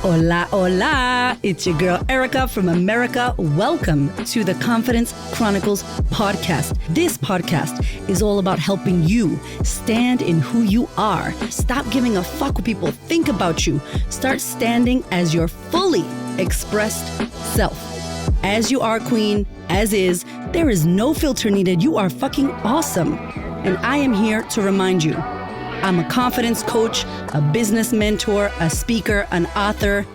Hola, hola. It's your girl, Erica from America. Welcome to the Confidence Chronicles podcast. This podcast is all about helping you stand in who you are. Stop giving a fuck what people think about you. Start standing as your fully expressed self. As you are, queen, as is, there is no filter needed. You are fucking awesome. And I am here to remind you, I'm a confidence coach, a business mentor, a speaker, an author,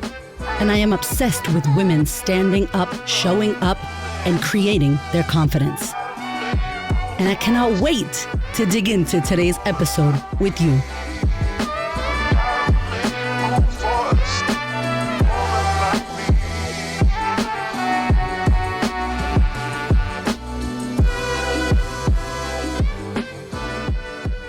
and I am obsessed with women standing up, showing up, and creating their confidence. And I cannot wait to dig into today's episode with you.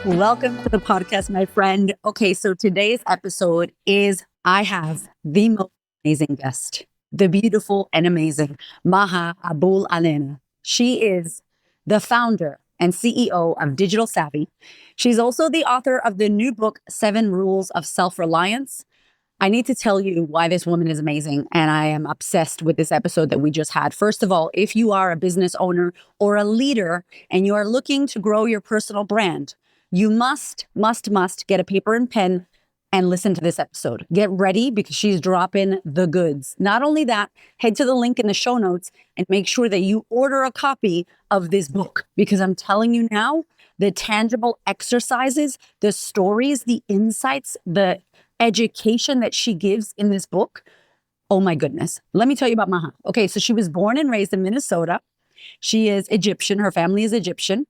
Welcome to the podcast, my friend. Okay, so today's episode is I have the most amazing guest, the beautiful and amazing Maha Abouelenein. She is the founder and CEO of Digital Savvy. She's also the author of the new book, 7 Rules of Self-Reliance. I need to tell you why this woman is amazing, and I am obsessed with this episode that we just had. First of all, if you are a business owner or a leader and you are looking to grow your personal brand, you must get a paper and pen and listen to this episode. Get ready because she's dropping the goods. Not only that, head to the link in the show notes and make sure that you order a copy of this book, because I'm telling you now, the tangible exercises, the stories, the insights, the education that she gives in this book. Oh my goodness. Let me tell you about Maha. Okay, so she was born and raised in Minnesota. She is Egyptian. Her family is Egyptian.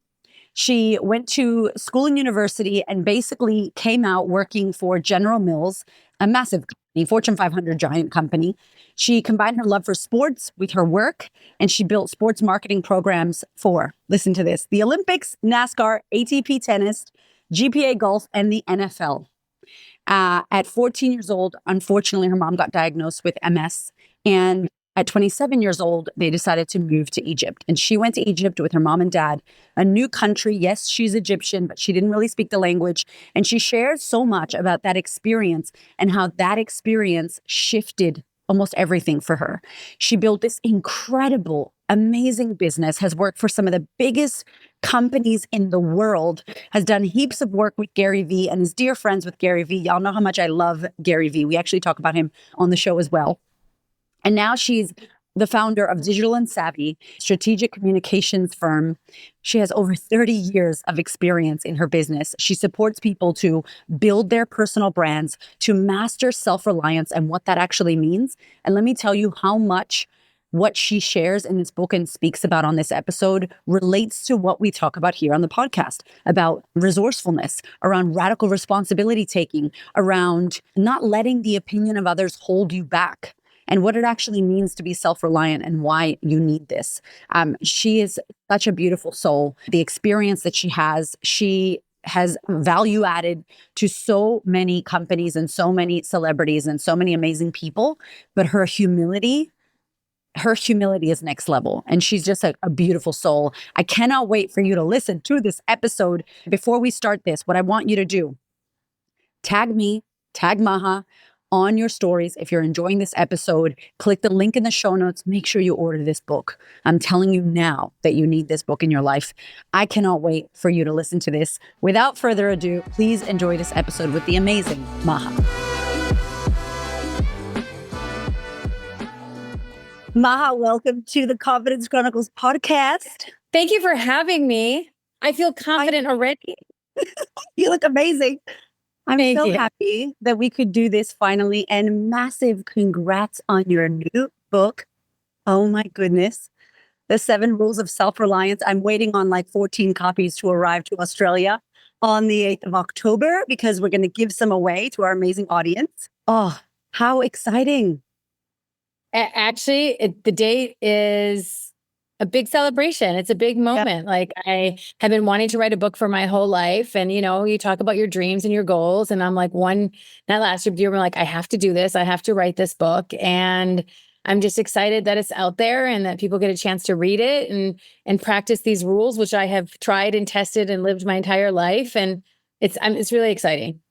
She went to school and university and basically came out working for General Mills, a massive company, Fortune 500 giant company. She combined her love for sports with her work, and she built sports marketing programs for, listen to this, the Olympics, NASCAR, ATP tennis, GPA golf, and the NFL. At 14 years old, unfortunately, her mom got diagnosed with MS, and at 27 years old, they decided to move to Egypt. And she went to Egypt with her mom and dad, a new country. Yes, she's Egyptian, but she didn't really speak the language. And she shared so much about that experience and how that experience shifted almost everything for her. She built this incredible, amazing business, has worked for some of the biggest companies in the world, has done heaps of work with Gary Vee and is dear friends with Gary Vee. Y'all know how much I love Gary Vee. We actually talk about him on the show as well. And now she's the founder of Digital Savvy, strategic communications firm. She has over 30 years of experience in her business. She supports people to build their personal brands, to master self-reliance and what that actually means. And let me tell you how much what she shares in this book and speaks about on this episode relates to what we talk about here on the podcast, about resourcefulness, around radical responsibility taking, around not letting the opinion of others hold you back, and what it actually means to be self-reliant and why you need this. She is such a beautiful soul. The experience that she has value added to so many companies and so many celebrities and so many amazing people, but her humility is next level. And she's just a beautiful soul. I cannot wait for you to listen to this episode. Before we start this, what I want you to do, tag me, tag Maha on your stories. If you're enjoying this episode, click the link in the show notes. Make sure you order this book. I'm telling you now that you need this book in your life. I cannot wait for you to listen to this. Without further ado, please enjoy this episode with the amazing Maha. Maha, welcome to the Confidence Chronicles podcast. Thank you for having me. I feel confident already. You look amazing. I'm so happy that we could do this finally, and massive congrats on your new book. Oh my goodness. The 7 Rules of Self-Reliance. I'm waiting on like 14 copies to arrive to Australia on the 8th of October because we're going to give some away to our amazing audience. Oh, how exciting. Actually, the date is a big celebration. It's a big moment. Like, I have been wanting to write a book for my whole life. And, you talk about your dreams and your goals. And I'm like, that last year, we're like, I have to do this. I have to write this book. And I'm just excited that it's out there and that people get a chance to read it and practice these rules, which I have tried and tested and lived my entire life. And it's really exciting.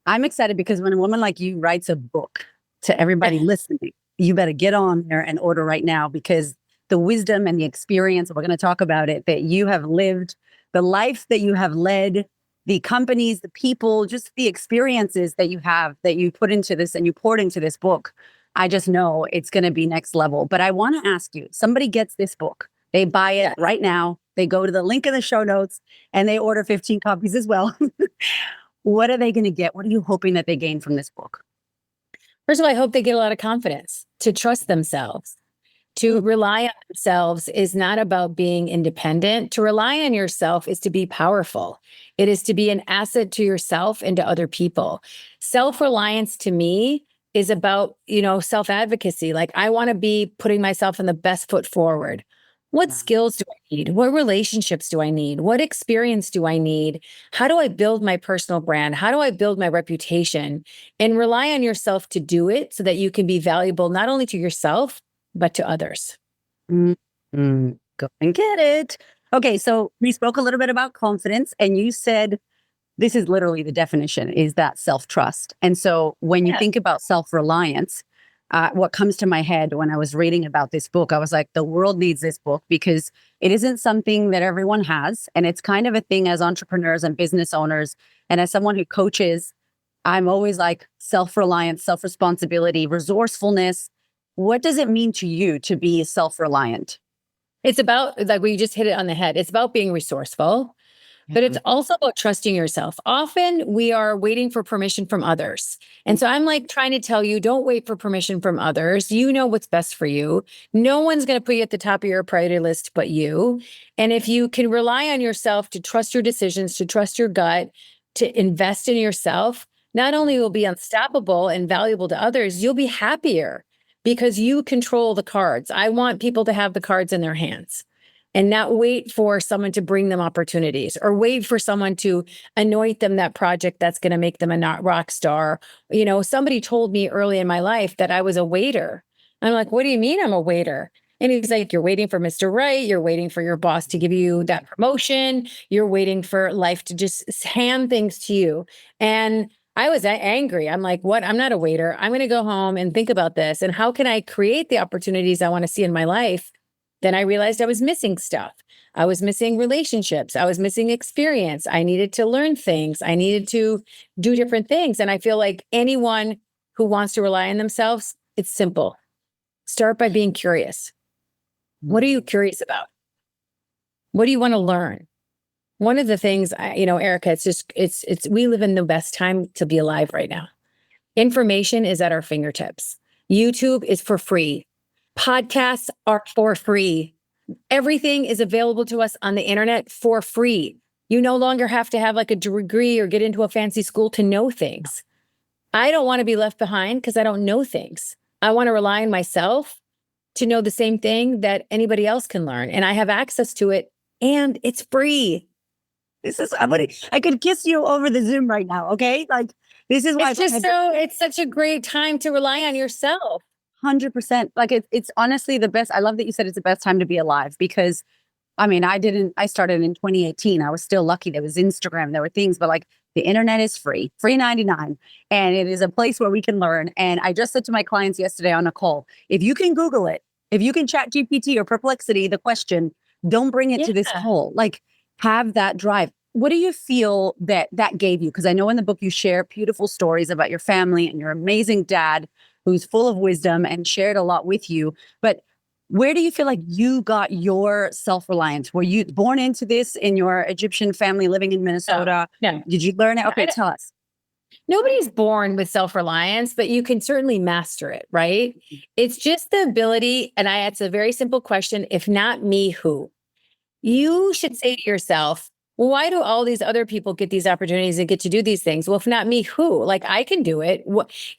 I'm excited because when a woman like you writes a book, to everybody listening, you better get on there and order right now, because the wisdom and the experience, we're going to talk about it, that you have lived, the life that you have led, the companies, the people, just the experiences that you have, that you put into this and you poured into this book. I just know it's going to be next level. But I want to ask you, somebody gets this book, they buy it right now, they go to the link in the show notes and they order 15 copies as well. What are they going to get? What are you hoping that they gain from this book? First of all, I hope they get a lot of confidence to trust themselves. To rely on themselves is not about being independent. To rely on yourself is to be powerful. It is to be an asset to yourself and to other people. Self-reliance to me is about, self-advocacy. Like, I want to be putting myself in the best foot forward. What skills do I need? What relationships do I need? What experience do I need? How do I build my personal brand? How do I build my reputation? And rely on yourself to do it so that you can be valuable not only to yourself, but to others. Mm-hmm. Go and get it. Okay, so we spoke a little bit about confidence, and you said this is literally the definition, is that self-trust. And so when you think about self-reliance, what comes to my head when I was reading about this book, I was like, the world needs this book, because it isn't something that everyone has. And it's kind of a thing as entrepreneurs and business owners. And as someone who coaches, I'm always like self-reliance, self-responsibility, resourcefulness. What does it mean to you to be self-reliant? It's about, like, we just hit it on the head. It's about being resourceful, but it's also about trusting yourself. Often we are waiting for permission from others. And so I'm like trying to tell you, don't wait for permission from others. You know what's best for you. No one's going to put you at the top of your priority list but you. And if you can rely on yourself to trust your decisions, to trust your gut, to invest in yourself, not only will be unstoppable and valuable to others, you'll be happier because you control the cards. I want people to have the cards in their hands and not wait for someone to bring them opportunities or wait for someone to anoint them that project that's going to make them a not rock star. Somebody told me early in my life that I was a waiter. I'm like, what do you mean I'm a waiter? And he's like, you're waiting for Mr. Right. You're waiting for your boss to give you that promotion. You're waiting for life to just hand things to you. And I was angry. I'm like, what? I'm not a waiter. I'm going to go home and think about this. And how can I create the opportunities I want to see in my life? Then I realized I was missing stuff. I was missing relationships. I was missing experience. I needed to learn things. I needed to do different things. And I feel like anyone who wants to rely on themselves, it's simple. Start by being curious. What are you curious about? What do you want to learn? One of the things, Erica, we live in the best time to be alive right now. Information is at our fingertips. YouTube is for free. Podcasts are for free. Everything is available to us on the internet for free. You no longer have to have like a degree or get into a fancy school to know things. I don't want to be left behind because I don't know things. I want to rely on myself to know the same thing that anybody else can learn. And I have access to it and it's free. I could kiss you over the Zoom right now. Okay. Like, this is why it's such a great time to rely on yourself. 100%. Like, it's honestly the best. I love that you said it's the best time to be alive, because I started in 2018. I was still lucky. There was Instagram, there were things, but like, the internet is free 99. And it is a place where we can learn. And I just said to my clients yesterday on a call, if you can Google it, if you can chat GPT or Perplexity, the question, don't bring it to this call. Like, have that drive. What do you feel that gave you? Because I know in the book you share beautiful stories about your family and your amazing dad, who's full of wisdom and shared a lot with you. But where do you feel like you got your self-reliance? Were you born into this in your Egyptian family living in Minnesota? No. Did you learn it? Okay, tell us. Nobody's born with self-reliance, but you can certainly master it, right? It's just the ability, and it's a very simple question. If not me, who? You should say to yourself, well, why do all these other people get these opportunities and get to do these things? Well, if not me, who? Like, I can do it.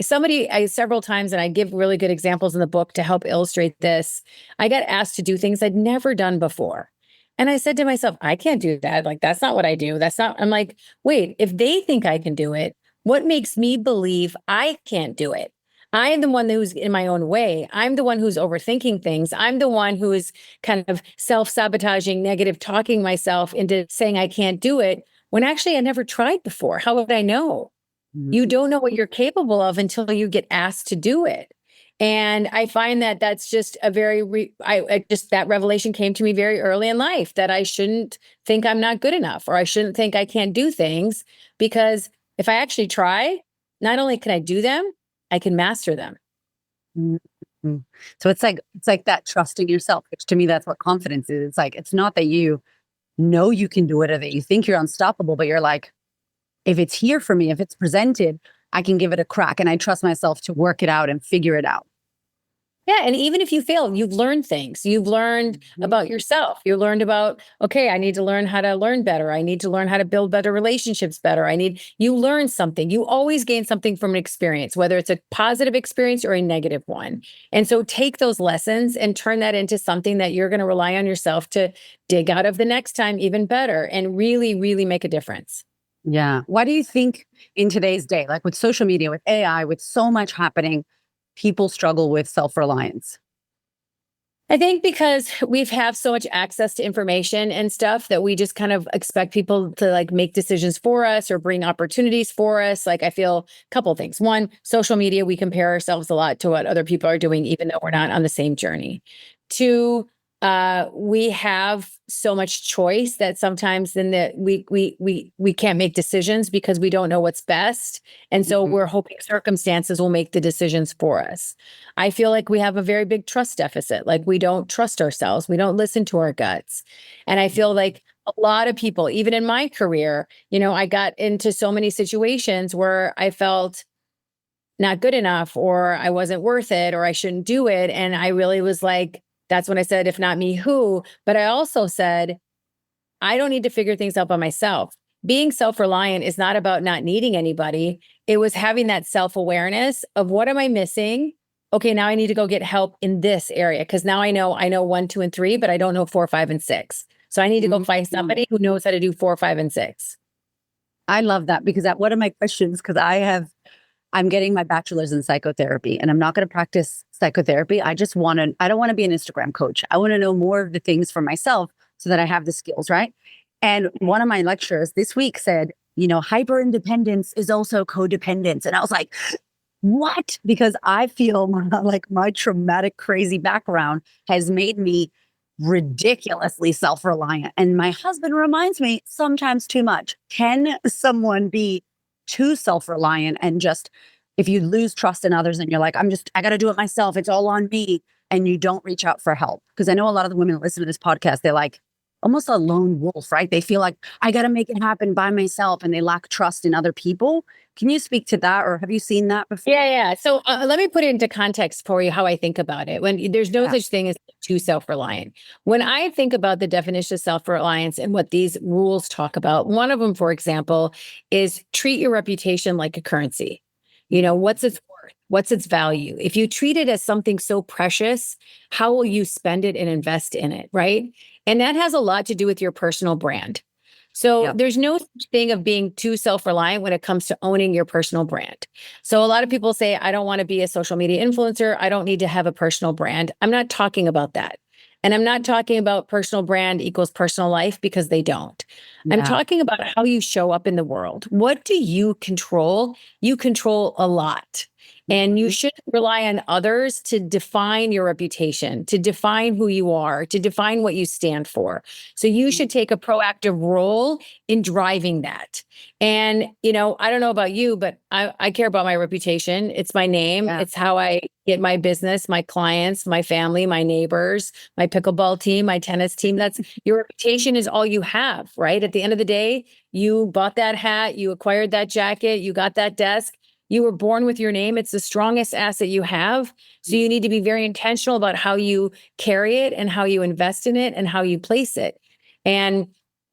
Several times, and I give really good examples in the book to help illustrate this, I got asked to do things I'd never done before. And I said to myself, I can't do that. Like, that's not what I do. I'm like, wait, if they think I can do it, what makes me believe I can't do it? I am the one who's in my own way. I'm the one who's overthinking things. I'm the one who is kind of self-sabotaging, negative talking myself into saying I can't do it when actually I never tried before. How would I know? You don't know what you're capable of until you get asked to do it. And I find that that's just a very, I just, that revelation came to me very early in life that I shouldn't think I'm not good enough or I shouldn't think I can't do things because if I actually try, not only can I do them, I can master them. Mhm. So it's like that trusting yourself, which to me that's what confidence is. It's like it's not that you know you can do it or that you think you're unstoppable, but you're like, if it's here for me, if it's presented, I can give it a crack and I trust myself to work it out and figure it out. Yeah. And even if you fail, you've learned things. You've learned Mhm. about yourself. You learned about, okay, I need to learn how to learn better. I need to learn how to build better relationships better. You learn something. You always gain something from an experience, whether it's a positive experience or a negative one. And so take those lessons and turn that into something that you're going to rely on yourself to dig out of the next time even better and really, really make a difference. Yeah. Why do you think in today's day, like with social media, with AI, with so much happening, people struggle with self-reliance? I think because we've have so much access to information and stuff that we just kind of expect people to like make decisions for us or bring opportunities for us. Like I feel a couple of things. One, social media, we compare ourselves a lot to what other people are doing, even though we're not on the same journey. Two, we have so much choice that sometimes then that we can't make decisions because we don't know what's best. And so Mhm. we're hoping circumstances will make the decisions for us. I feel like we have a very big trust deficit. Like we don't trust ourselves. We don't listen to our guts. And I feel like a lot of people, even in my career, I got into so many situations where I felt not good enough or I wasn't worth it or I shouldn't do it. And I really was like, that's when I said, if not me, who? But I also said, I don't need to figure things out by myself. Being self reliant is not about not needing anybody. It was having that self awareness of what am I missing? Okay, now I need to go get help in this area because now I know one, two, and three, but I don't know four, five, and six. So I need to go find Mhm. somebody who knows how to do four, five, and six. I love that because that one of my questions, because I'm getting my bachelor's in psychotherapy and I'm not going to practice psychotherapy. I don't want to be an Instagram coach. I want to know more of the things for myself so that I have the skills, right? And one of my lecturers this week said, hyper independence is also codependence. And I was like, what? Because I feel like my traumatic, crazy background has made me ridiculously self reliant. And my husband reminds me sometimes too much. Can someone be too self reliant and just, if you lose trust in others and you're like, I got to do it myself, it's all on me, and you don't reach out for help? Because I know a lot of the women that listen to this podcast, they're like, almost a lone wolf, right? They feel like I got to make it happen by myself and they lack trust in other people. Can you speak to that, or have you seen that before? Yeah, yeah. So let me put it into context for you how I think about it. When there's no Yeah. such thing as too self-reliant. When I think about the definition of self-reliance and what these rules talk about, one of them, for example, is treat your reputation like a currency. What's its worth? What's its value? If you treat it as something so precious, how will you spend it and invest in it, right? And that has a lot to do with your personal brand. So Yep. there's no such thing of being too self-reliant when it comes to owning your personal brand. So a lot of people say, I don't want to be a social media influencer. I don't need to have a personal brand. I'm not talking about that. And I'm not talking about personal brand equals personal life because they don't. I'm Yeah. talking about how you show up in the world. What do you control? You control a lot. And you Mhm. shouldn't rely on others to define your reputation, to define who you are, to define what you stand for. So you should take a proactive role in driving that. And, I don't know about you, but I care about my reputation. It's my name. Yeah. It's how I get my business, my clients, my family, my neighbors, my pickleball team, my tennis team. That's your reputation is all you have, right? At the end of the day, you bought that hat, you acquired that jacket, you got that desk. You were born with your name. It's the strongest asset you have. So you need to be very intentional about how you carry it and how you invest in it and how you place it. And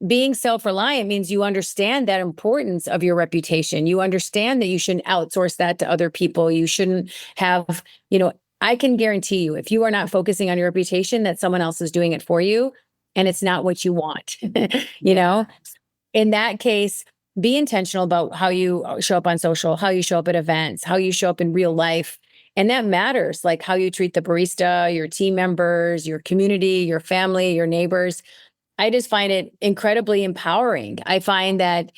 being self-reliant means you understand that importance of your reputation. You understand that you shouldn't outsource that to other people. You shouldn't have, I can guarantee you, if you are not focusing on your reputation, that someone else is doing it for you and it's not what you want. you Yeah. know, in that case, be intentional about how you show up on social, how you show up at events, how you show up in real life. And that matters, like how you treat the barista, your team members, your community, your family, your neighbors. I just find it incredibly empowering. I find that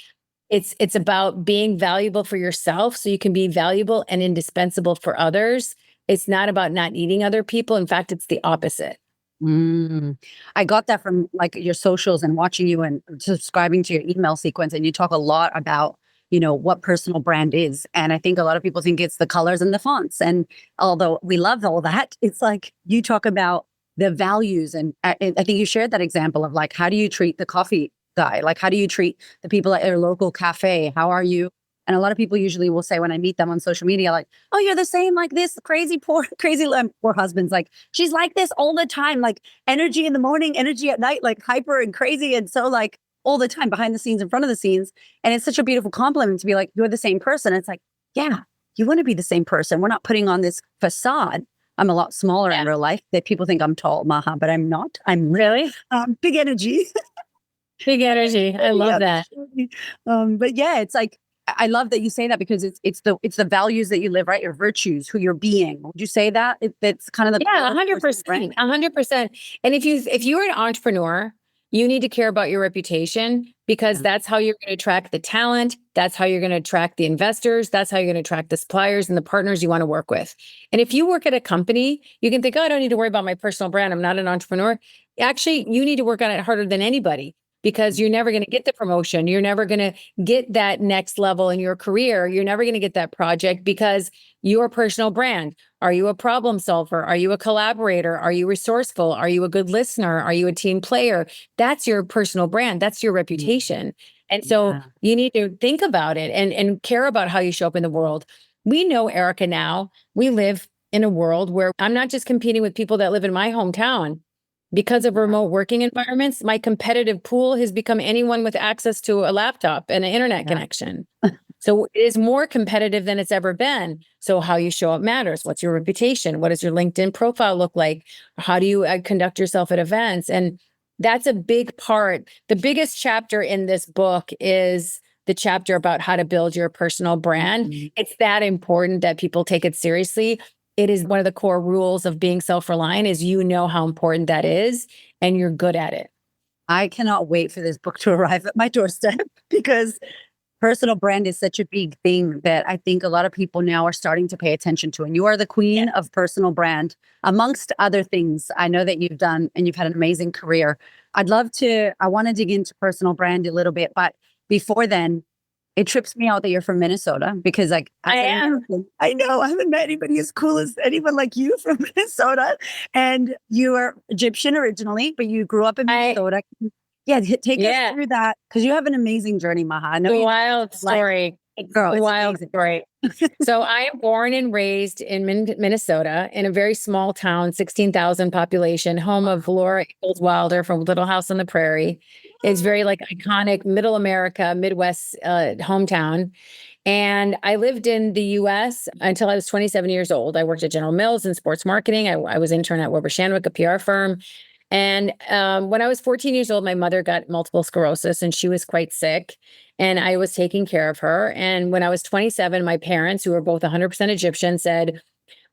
It's about being valuable for yourself so you can be valuable and indispensable for others. It's not about not needing other people. In fact, it's the opposite. Mm. I got that from like your socials and watching you and subscribing to your email sequence. And you talk a lot about, what personal brand is. And I think a lot of people think it's the colors and the fonts. And although we love all that, it's like you talk about the values. And I think you shared that example of like, how do you treat the coffee guy? Like, how do you treat the people at your local cafe? How are you? And a lot of people usually will say when I meet them on social media, like, oh, you're the same like this crazy, poor, crazy, poor husband's like, she's like this all the time, like energy in the morning, energy at night, like hyper and crazy. And so like all the time behind the scenes, in front of the scenes. And it's such a beautiful compliment to be like, you're the same person. It's like, yeah, you want to be the same person. We're not putting on this facade. I'm a lot smaller in real life that people think I'm tall, Maha, but I'm not. I'm Really? big energy. Big energy. I love that. But yeah, it's like I love that you say that because it's the values that you live, right? Your virtues, who you're being. Would you say that? That's kind of the Yeah, core of personal 100%. brand? 100%. And if you're an entrepreneur, you need to care about your reputation because Yeah. that's how you're going to attract the talent. That's how you're going to attract the investors. That's how you're going to attract the suppliers and the partners you want to work with. And if you work at a company, you can think, oh, I don't need to worry about my personal brand. I'm not an entrepreneur. Actually, you need to work on it harder than anybody because you're never going to get the promotion. You're never going to get that next level in your career. You're never going to get that project because your personal brand. Are you a problem solver? Are you a collaborator? Are you resourceful? Are you a good listener? Are you a team player? That's your personal brand. That's your reputation. And so Yeah. you need to think about it and care about how you show up in the world. We know, Erica, now we live in a world where I'm not just competing with people that live in my hometown. Because of remote working environments, my competitive pool has become anyone with access to a laptop and an internet Yeah. connection. So it is more competitive than it's ever been. So how you show up matters. What's your reputation? What does your LinkedIn profile look like? How do you conduct yourself at events? And that's a big part. The biggest chapter in this book is the chapter about how to build your personal brand. Mhm. It's that important that people take it seriously. It is one of the core rules of being self-reliant is you know how important that is and you're good at it. I cannot wait for this book to arrive at my doorstep because personal brand is such a big thing that I think a lot of people now are starting to pay attention to. And you are the queen of personal brand, amongst other things I know that you've done, and you've had an amazing career. I want to dig into personal brand a little bit, but before then, it trips me out that you're from Minnesota because, like, I as an am. American, I know I haven't met anybody as cool as anyone like you from Minnesota. And you are Egyptian originally, but you grew up in I Minnesota. Yeah, take us yeah. through that because you have an amazing journey, Maha. I know The you wild like story. girl, The it's wild amazing. story. So I am born and raised in Minnesota in a very small town, 16,000 population, home of Laura Ingalls Wilder from Little House on the Prairie. It's very like iconic middle America, Midwest hometown. And I lived in the US until I was 27 years old. I worked at General Mills in sports marketing. I was intern at Weber Shandwick, a PR firm. And when I was 14 years old, my mother got multiple sclerosis and she was quite sick. And I was taking care of her. And when I was 27, my parents, who were both 100% Egyptian, said,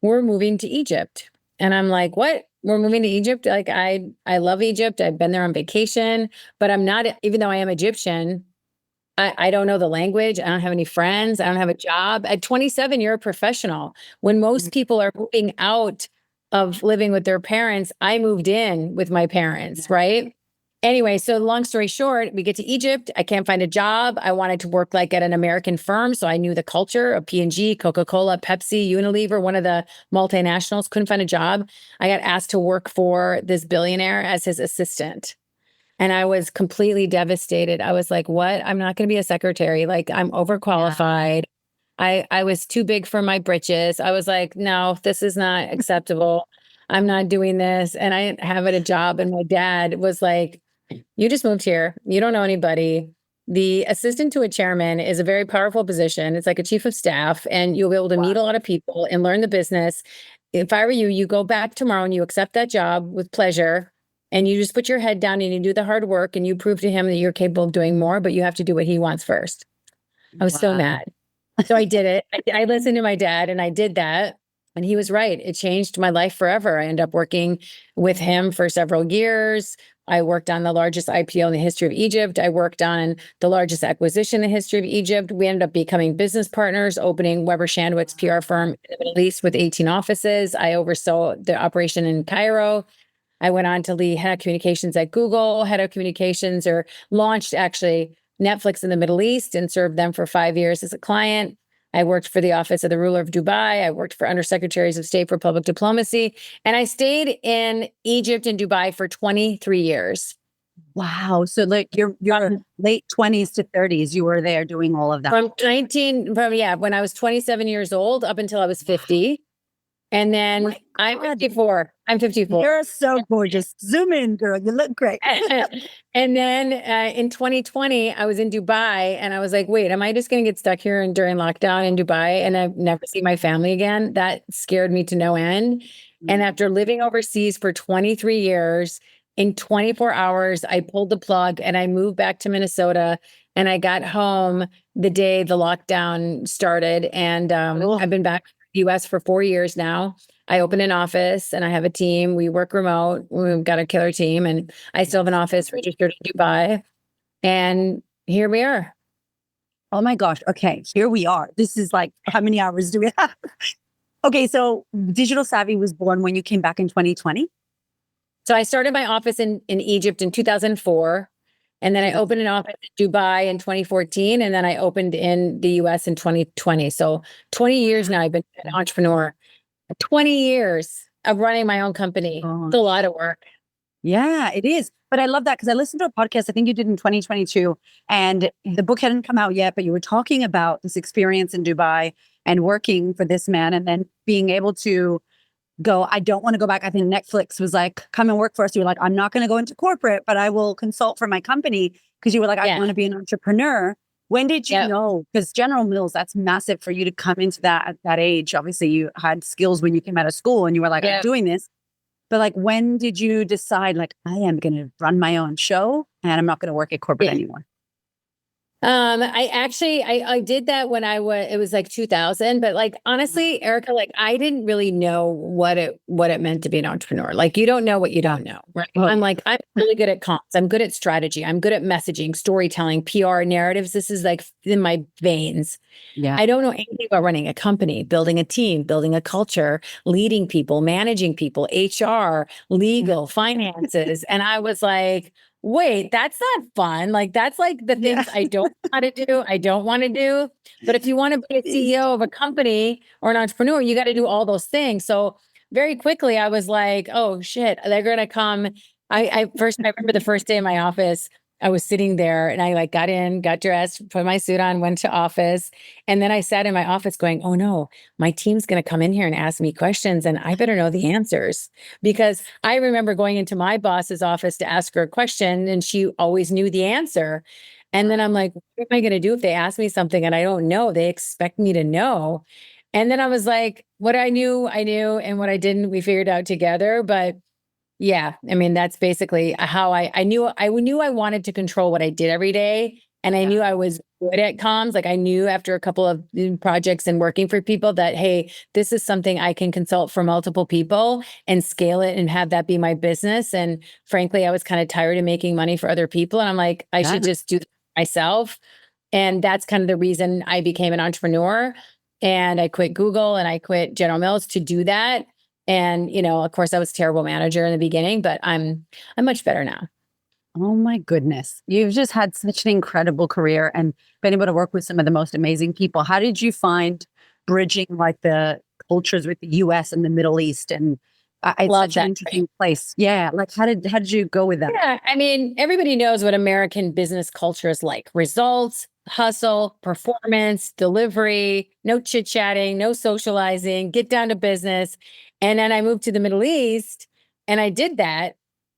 we're moving to Egypt. And I'm like, what? We're moving to Egypt? Like, I love Egypt. I've been there on vacation, but I'm not, even though I am Egyptian, I don't know the language. I don't have any friends. I don't have a job. At 27, you're a professional. When most people are moving out of living with their parents, I moved in with my parents, right? Anyway, so long story short, we get to Egypt. I can't find a job. I wanted to work like at an American firm. So I knew the culture of P&G, Coca-Cola, Pepsi, Unilever, one of the multinationals. Couldn't find a job. I got asked to work for this billionaire as his assistant. And I was completely devastated. I was like, what? I'm not going to be a secretary. Like, I'm Yeah. overqualified. I was too big for my britches. I was like, no, this is not acceptable. I'm not doing this. And I didn't have a job. And my dad was like, you just moved here. You don't know anybody. The assistant to a chairman is a very powerful position. It's like a chief of staff, and you'll be able to meet a lot of people and learn the business. If I were you, you go back tomorrow and you accept that job with pleasure. And you just put your head down and you do the hard work and you prove to him that you're capable of doing more, but you have to do what he wants first. I was so Wow. mad. So I did it. I listened to my dad and I did that. And he was right. It changed my life forever. I ended up working with him for several years, I worked on the largest IPO in the history of Egypt. I worked on the largest acquisition in the history of Egypt. We ended up becoming business partners, opening Weber Shandwick's PR firm in the Middle East with 18 offices. I oversaw the operation in Cairo. I went on to lead head of communications at Google, head of communications, or launched actually Netflix in the Middle East and served them for 5 years as a client. I worked for the Office of the Ruler of Dubai. I worked for Undersecretaries of State for Public Diplomacy. And I stayed in Egypt and Dubai for 23 years. Wow. So like your late 20s to 30s, you were there doing all of that. When I was 27 years old up until I was 50. And then I'm 54. I'm 54. You're so gorgeous. Zoom in, girl. You look great. And then in 2020, I was in Dubai and I was like, wait, am I just going to get stuck here and during lockdown in Dubai and I've never see my family again? That scared me to no end. And after living overseas for 23 years, in 24 hours, I pulled the plug and I moved back to Minnesota and I got home the day the lockdown started. And I've been back US for 4 years now. I opened an office and I have a team. We work remote. We've got a killer team and I still have an office registered in Dubai. And here we are. Oh my gosh. Okay. Here we are. This is like, how many hours do we have? Okay. So Digital Savvy was born when you came back in 2020. So I started my office in Egypt in 2004. And then I opened an office in Dubai in 2014. And then I opened in the US in 2020. So 20 years now, I've been an entrepreneur. 20 years of running my own company. It's a lot of work. Yeah, it is. But I love that because I listened to a podcast, I think you did in 2022, and the book hadn't come out yet, but you were talking about this experience in Dubai and working for this man and then being able to go, I don't want to go back. I think Netflix was like, come and work for us. You were like, I'm not going to go into corporate, but I will consult for my company because you were like, I want to be an entrepreneur. When did you know? Because General Mills, that's massive for you to come into that at that age. Obviously, you had skills when you came out of school and you were like, I'm doing this. But like, when did you decide, like, I am going to run my own show and I'm not going to work at corporate anymore? I did that when it was like 2000, but like, honestly, Erica, like I didn't really know what it meant to be an entrepreneur. Like you don't know what you don't know, right? I'm really good at comms. I'm good at strategy. I'm good at messaging, storytelling, PR, narratives. This is like in my veins. Yeah. I don't know anything about running a company, building a team, building a culture, leading people, managing people, HR, legal, finances. And I was like, wait, that's not fun. Like, that's like the things I don't want to do. I don't want to do. But if you want to be a CEO of a company or an entrepreneur, you got to do all those things. So very quickly, I was like, oh shit, they're going to come. I remember the first day in my office, I was sitting there and I like got in, got dressed, put my suit on, went to office. And then I sat in my office going, oh no, my team's going to come in here and ask me questions and I better know the answers. Because I remember going into my boss's office to ask her a question and she always knew the answer. And then I'm like, what am I going to do if they ask me something and I don't know? They expect me to know. And then I was like, what I knew. And what I didn't, we figured out together. But yeah, I mean, that's basically how I knew I wanted to control what I did every day. And I knew I was good at comms. Like I knew after a couple of projects and working for people that, hey, this is something I can consult for multiple people and scale it and have that be my business. And frankly, I was kind of tired of making money for other people. And I'm like, I should just do it myself. And that's kind of the reason I became an entrepreneur. And I quit Google and I quit General Mills to do that. And, of course, I was a terrible manager in the beginning, but I'm much better now. Oh my goodness. You've just had such an incredible career and been able to work with some of the most amazing people. How did you find bridging like the cultures with the US and the Middle East? And it's such an interesting place. Yeah. Like how did you go with that? Yeah. I mean, everybody knows what American business culture is like. Results, hustle, performance, delivery, no chit-chatting, no socializing, get down to business. And then I moved to the Middle East and I did that.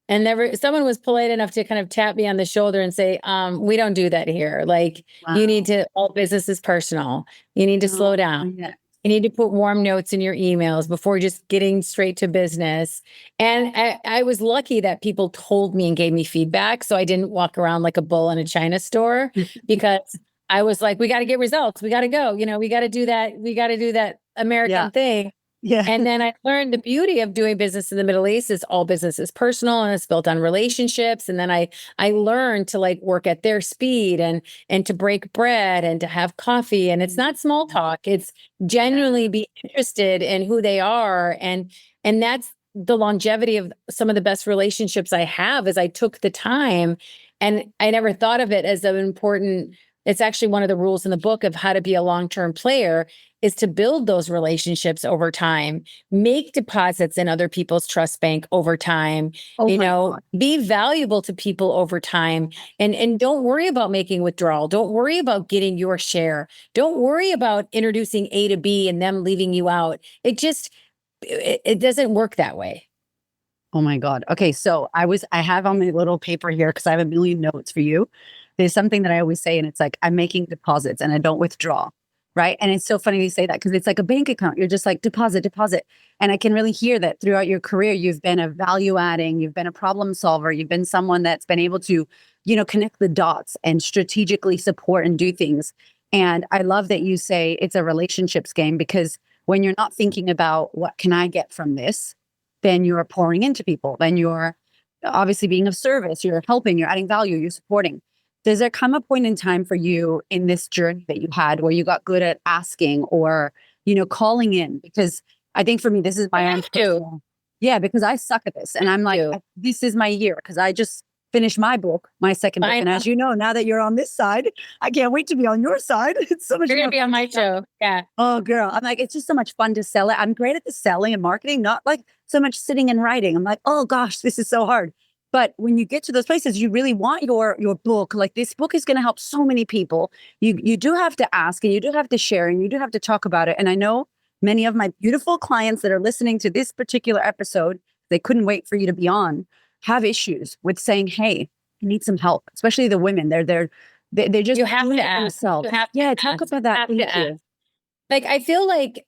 And someone was polite enough to kind of tap me on the shoulder and say, we don't do that here. Like you need to, all business is personal. You need to slow down. Yeah. You need to put warm notes in your emails before just getting straight to business. And I was lucky that people told me and gave me feedback. So I didn't walk around like a bull in a China store because I was like, we got to get results. We got to go, we got to do that. We got to do that American thing. Yeah. And then I learned the beauty of doing business in the Middle East is all business is personal and it's built on relationships. And then I learned to like work at their speed and to break bread and to have coffee. And it's not small talk. It's genuinely be interested in who they are. And that's the longevity of some of the best relationships I have is I took the time and I never thought of it as an important, it's actually one of the rules in the book of how to be a long-term player is to build those relationships over time, make deposits in other people's trust bank over time, Oh my God. be valuable to people over time and don't worry about making withdrawal. Don't worry about getting your share. Don't worry about introducing A to B and them leaving you out. It doesn't work that way. Oh my God. Okay. So I have on my little paper here because I have a million notes for you. There's something that I always say, and it's like, I'm making deposits and I don't withdraw. Right. And it's so funny you say that because it's like a bank account. You're just like deposit, deposit. And I can really hear that throughout your career, you've been a value adding, you've been a problem solver, you've been someone that's been able to, connect the dots and strategically support and do things. And I love that you say it's a relationships game because when you're not thinking about what can I get from this, then you're pouring into people, then you're obviously being of service, you're helping, you're adding value, you're supporting. Does there come a point in time for you in this journey that you had where you got good at asking or, calling in? Because I think for me, this is my own personal, yeah, because I suck at this. And I'm like, this is my year because I just finished my book, my second book. And as you know, now that you're on this side, I can't wait to be on your side. It's so much You're more going to be on my show. Yeah. Oh, girl. I'm like, it's just so much fun to sell it. I'm great at the selling and marketing, not like so much sitting and writing. I'm like, oh gosh, this is so hard. But when you get to those places, you really want your book. Like this book is going to help so many people. You do have to ask and you do have to share and you do have to talk about it. And I know many of my beautiful clients that are listening to this particular episode, they couldn't wait for you to be on, have issues with saying, hey, I need some help, especially the women. They're just You have doing to it ask. themselves. You have to Yeah, talk ask. about that. You have Thank to you. ask. Like, I feel like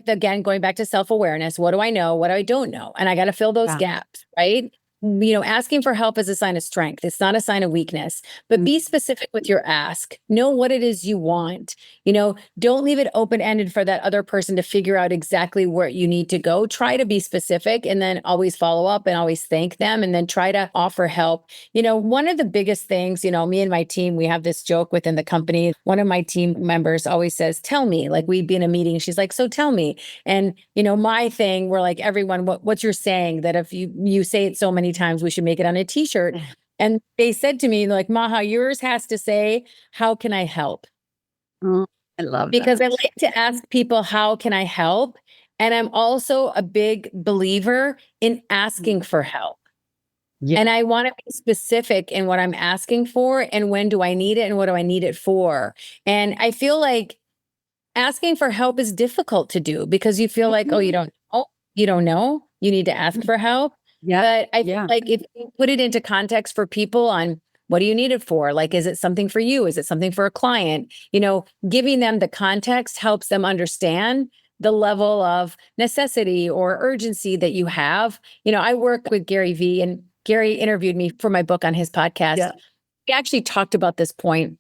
again, going back to self-awareness, what do I know? What do I don't know? And I got to fill those Yeah. gaps, right? Asking for help is a sign of strength. It's not a sign of weakness, but be specific with your ask. Know what it is you want. Don't leave it open-ended for that other person to figure out exactly where you need to go. Try to be specific and then always follow up and always thank them and then try to offer help. One of the biggest things, me and my team, we have this joke within the company. One of my team members always says, tell me, like we'd be in a meeting. She's like, so tell me. And, my thing, we're like, everyone, what's your saying that if you say it so many times, we should make it on a t-shirt. And they said to me, like, Maha, yours has to say, how can I help? Oh, I love Because that. I like to ask people, how can I help? And I'm also a big believer in asking for help. Yeah. And I want to be specific in what I'm asking for and when do I need it and what do I need it for? And I feel like asking for help is difficult to do because you feel like, oh, you don't know. You don't know. You need to ask for help. Yeah. But I feel Yeah. like if you put it into context for people on what do you need it for? Like, is it something for you? Is it something for a client? Giving them the context helps them understand the level of necessity or urgency that you have. I work with Gary Vee and Gary interviewed me for my book on his podcast. Yeah. We actually talked about this point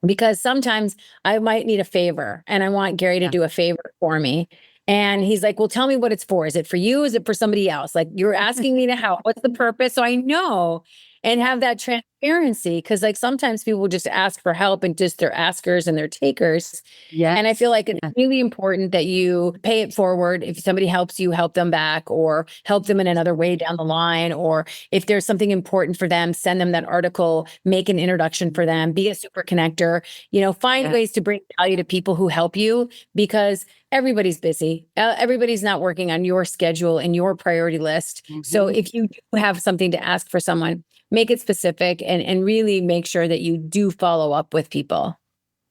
because sometimes I might need a favor and I want Gary to do a favor for me. And he's like, well, tell me what it's for. Is it for you? Is it for somebody else? Like you're asking me to help. What's the purpose? So I know and have that transparency. Cause like sometimes people just ask for help and just they're askers and they're takers. Yeah. And I feel like it's really important that you pay it forward. If somebody helps you, help them back or help them in another way down the line. Or if there's something important for them, send them that article, make an introduction for them, be a super connector, find ways to bring value to people who help you because everybody's busy. Everybody's not working on your schedule and your priority list. So if you do have something to ask for someone, make it specific and really make sure that you do follow up with people.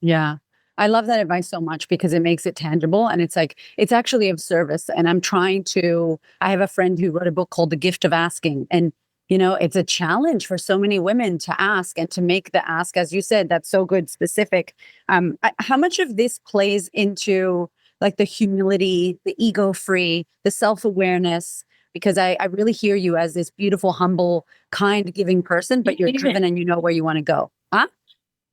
Yeah. I love that advice so much because it makes it tangible and it's like, it's actually of service. And I have a friend who wrote a book called The Gift of Asking. And, it's a challenge for so many women to ask and to make the ask, as you said, that's so good, specific. How much of this plays into like the humility, the ego free, the self-awareness? Because I really hear you as this beautiful, humble, kind, giving person, but you're driven and you know where you want to go. Huh?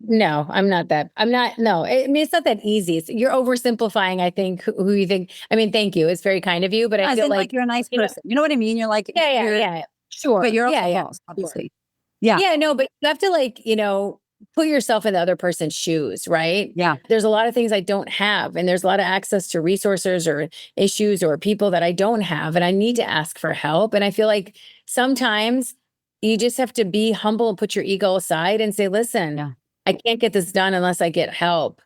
No, I'm not that. I'm not. No, I mean, it's not that easy. You're oversimplifying, I think, who you think. I mean, thank you. It's very kind of you, but I As feel in, like, like, you're a nice you know, person. You know what I mean? You're like, yeah, yeah, you're, yeah. Sure. but you're Yeah, also a yeah. boss, Sure. obviously. Yeah. Yeah, no, but you have to like, put yourself in the other person's shoes, right? Yeah. There's a lot of things I don't have, and there's a lot of access to resources or issues or people that I don't have, and I need to ask for help. And I feel like sometimes you just have to be humble and put your ego aside and say, listen, Yeah. I can't get this done unless I get help.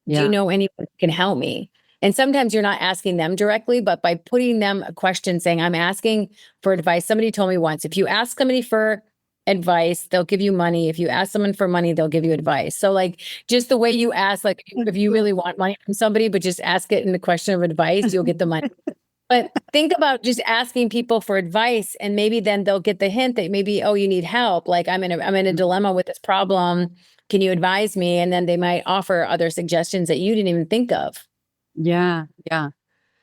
Do you Yeah. know anyone who can help me? And sometimes you're not asking them directly, but by putting them a question saying, I'm asking for advice. Somebody told me once, if you ask somebody for advice, they'll give you money. If you ask someone for money, they'll give you advice. So like just the way you ask, like if you really want money from somebody, but just ask it in the question of advice, you'll get the money. But think about just asking people for advice and maybe then they'll get the hint that maybe, oh, you need help. Like I'm in a dilemma with this problem. Can you advise me? And then they might offer other suggestions that you didn't even think of. Yeah. Yeah.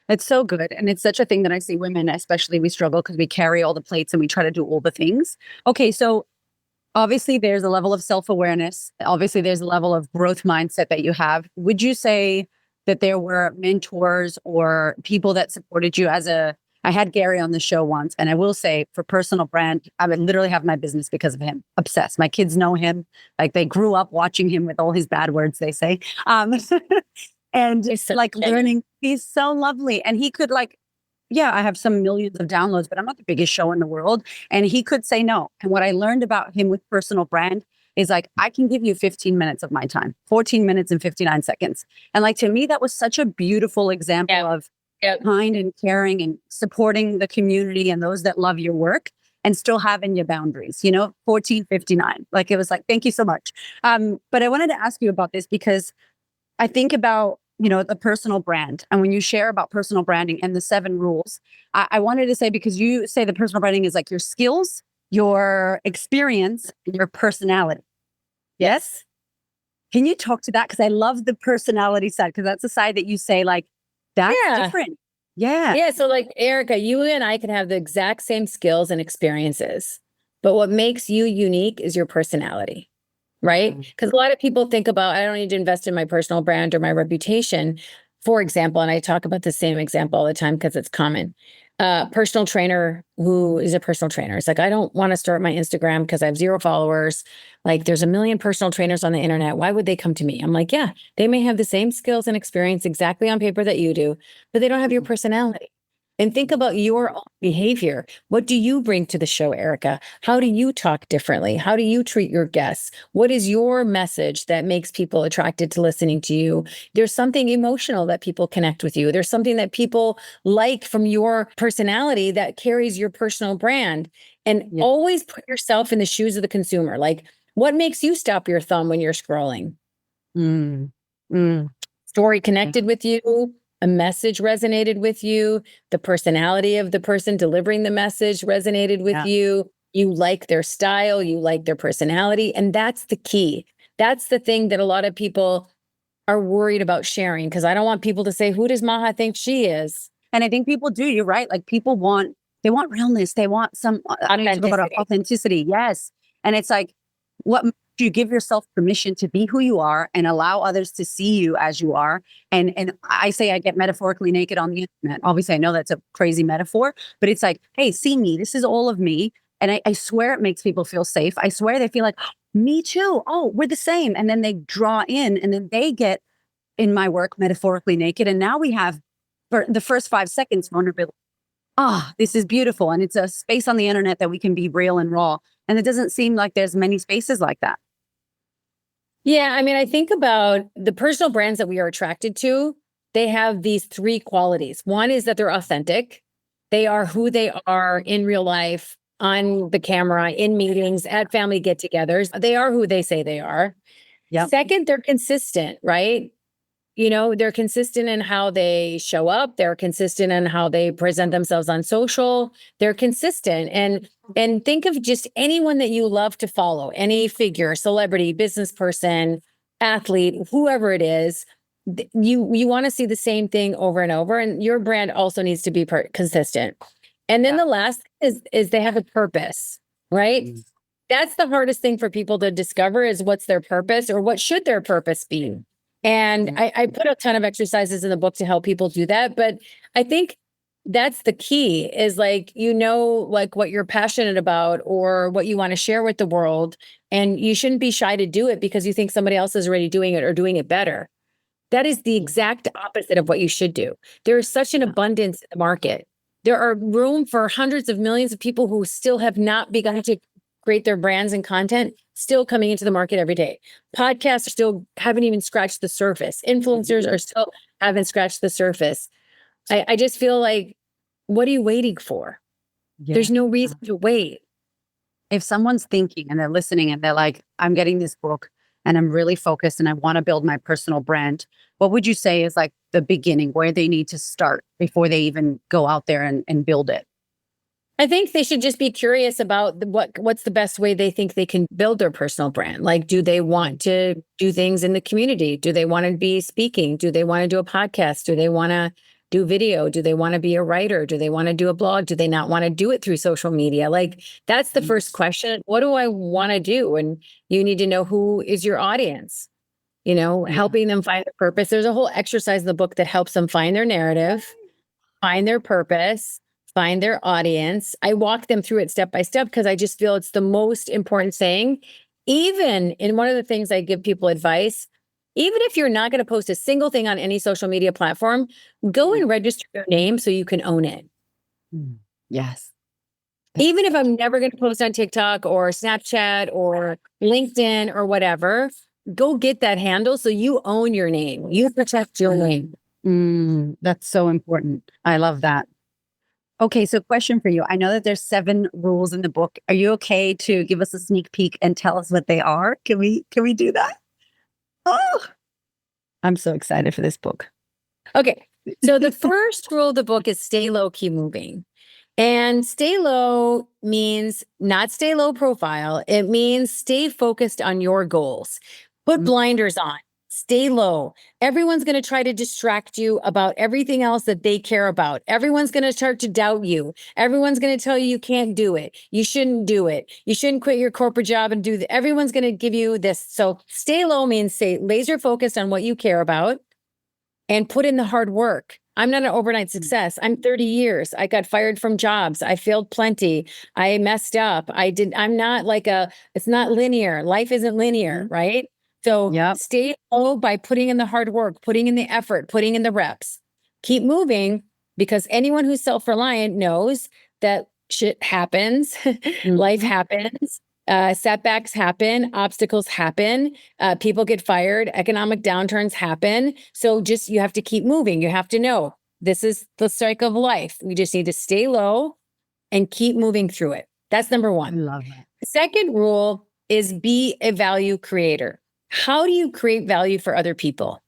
It's so good. And it's such a thing that I see women, especially we struggle because we carry all the plates and we try to do all the things. Okay. So obviously there's a level of self-awareness. Obviously there's a level of growth mindset that you have. Would you say that there were mentors or people that supported you I had Gary on the show once, and I will say for personal brand, I would literally have my business because of him. Obsessed. My kids know him. Like they grew up watching him with all his bad words, they say. And It's so like genuine. learning, he's so lovely. And he could like, yeah, I have some millions of downloads, but I'm not the biggest show in the world. And he could say no. And what I learned about him with personal brand is like, I can give you 15 minutes of my time, 14 minutes and 59 seconds. And like, to me, that was such a beautiful example Yeah. of Yeah. kind and caring and supporting the community and those that love your work and still having your boundaries, 14:59. Like it was like, thank you so much. But I wanted to ask you about this because I think about, the personal brand. And when you share about personal branding and the 7 rules, I wanted to say, because you say the personal branding is like your skills, your experience, and your personality. Yes? Can you talk to that? Because I love the personality side, because that's the side that you say, like, that's Yeah. different. Yeah. Yeah. So like Erica, you and I can have the exact same skills and experiences, but what makes you unique is your personality. Right? Mm. Because a lot of people think about, I don't need to invest in my personal brand or my reputation. For example, and I talk about the same example all the time because it's common. Personal trainer who is a personal trainer. It's like, I don't want to start my Instagram because I have 0 followers. Like, there's a million personal trainers on the internet. Why would they come to me? I'm like, yeah, they may have the same skills and experience exactly on paper that you do, but they don't have your personality. And think about your own behavior. What do you bring to the show, Erica? How do you talk differently? How do you treat your guests? What is your message that makes people attracted to listening to you? There's something emotional that people connect with you. There's something that people like from your personality that carries your personal brand. And Yeah. always put yourself in the shoes of the consumer. Like, what makes you stop your thumb when you're scrolling? Mm. Mm. Story Yeah. connected with you, a message resonated with you, the personality of the person delivering the message resonated with Yeah. you like their style, you like their personality, and that's the key. That's the thing that a lot of people are worried about sharing because I don't want people to say, who does Maha think she is? And I think people do. You're right. Like people they want realness. They want some, I know you talk about Authenticity. authenticity. Yes. And it's like, what makes you give yourself permission to be who you are and allow others to see you as you are. And I say I get metaphorically naked on the internet. Obviously, I know that's a crazy metaphor, but it's like, hey, see me. This is all of me. And I swear it makes people feel safe. I swear they feel like, "Oh, me too. Oh, we're the same." And then they draw in and then they get in my work metaphorically naked. And now we have for the first 5 seconds vulnerability. Ah, this is beautiful. And it's a space on the internet that we can be real and raw. And it doesn't seem like there's many spaces like that. Yeah, I mean, I think about the personal brands that we are attracted to, they have these 3 qualities. One is that they're authentic. They are who they are in real life, on the camera, in meetings, at family get-togethers. They are who they say they are. Yep. Second, they're consistent, right? They're consistent in how they show up, they're consistent in how they present themselves on social. They're consistent and think of just anyone that you love to follow, any figure, celebrity, business person, athlete, whoever it is. You want to see the same thing over and over, and your brand also needs to be consistent. And then Yeah. the last is they have a purpose, right? Mm. that's the hardest thing for people to discover is what's their purpose or what should their purpose be. And I put a ton of exercises in the book to help people do that. But I think that's the key is like, like what you're passionate about or what you want to share with the world. And you shouldn't be shy to do it because you think somebody else is already doing it or doing it better. That is the exact opposite of what you should do. There is such an abundance in the market. There are room for hundreds of millions of people who still have not begun to create their brands and content, still coming into the market every day. Podcasts still haven't even scratched the surface. Influencers are still haven't scratched the surface. I just feel like, what are you waiting for? Yeah. There's no reason to wait. If someone's thinking and they're listening and they're like, I'm getting this book and I'm really focused and I want to build my personal brand, what would you say is like the beginning where they need to start before they even go out there and build it? I think they should just be curious about what's the best way they think they can build their personal brand. Like, do they want to do things in the community? Do they want to be speaking? Do they want to do a podcast? Do they want to do video? Do they want to be a writer? Do they want to do a blog? Do they not want to do it through social media? Like, that's the first question. What do I want to do? And you need to know who is your audience, helping them find their purpose. There's a whole exercise in the book that helps them find their narrative, find their purpose, find their audience. I walk them through it step by step because I just feel it's the most important thing. Even in one of the things I give people advice, even if you're not going to post a single thing on any social media platform, go and register your name so you can own it. Yes. Even if I'm never going to post on TikTok or Snapchat or LinkedIn or whatever, go get that handle so you own your name. You protect your name. That's so important. I love that. Okay, so question for you. I know that there's 7 rules in the book. Are you okay to give us a sneak peek and tell us what they are? Can we do that? Oh, I'm so excited for this book. Okay. So the first rule of the book is stay low, keep moving. And stay low means not stay low profile. It means stay focused on your goals. Put blinders on. Stay low. Everyone's going to try to distract you about everything else that they care about. Everyone's going to start to doubt you. Everyone's going to tell you can't do it. You shouldn't do it. You shouldn't quit your corporate job and do that. Everyone's going to give you this. So stay low means stay laser focused on what you care about and put in the hard work. I'm not an overnight success. I'm 30 years. I got fired from jobs. I failed plenty. I messed up. I'm not like it's not linear. Life isn't linear, right? So stay low by putting in the hard work, putting in the effort, putting in the reps. Keep moving because anyone who's self-reliant knows that shit happens. Life happens. Setbacks happen. Obstacles happen. People get fired. Economic downturns happen. So you have to keep moving. You have to know this is the cycle of life. We just need to stay low and keep moving through it. That's number 1. I love that. The second rule is be a value creator. How do you create value for other people?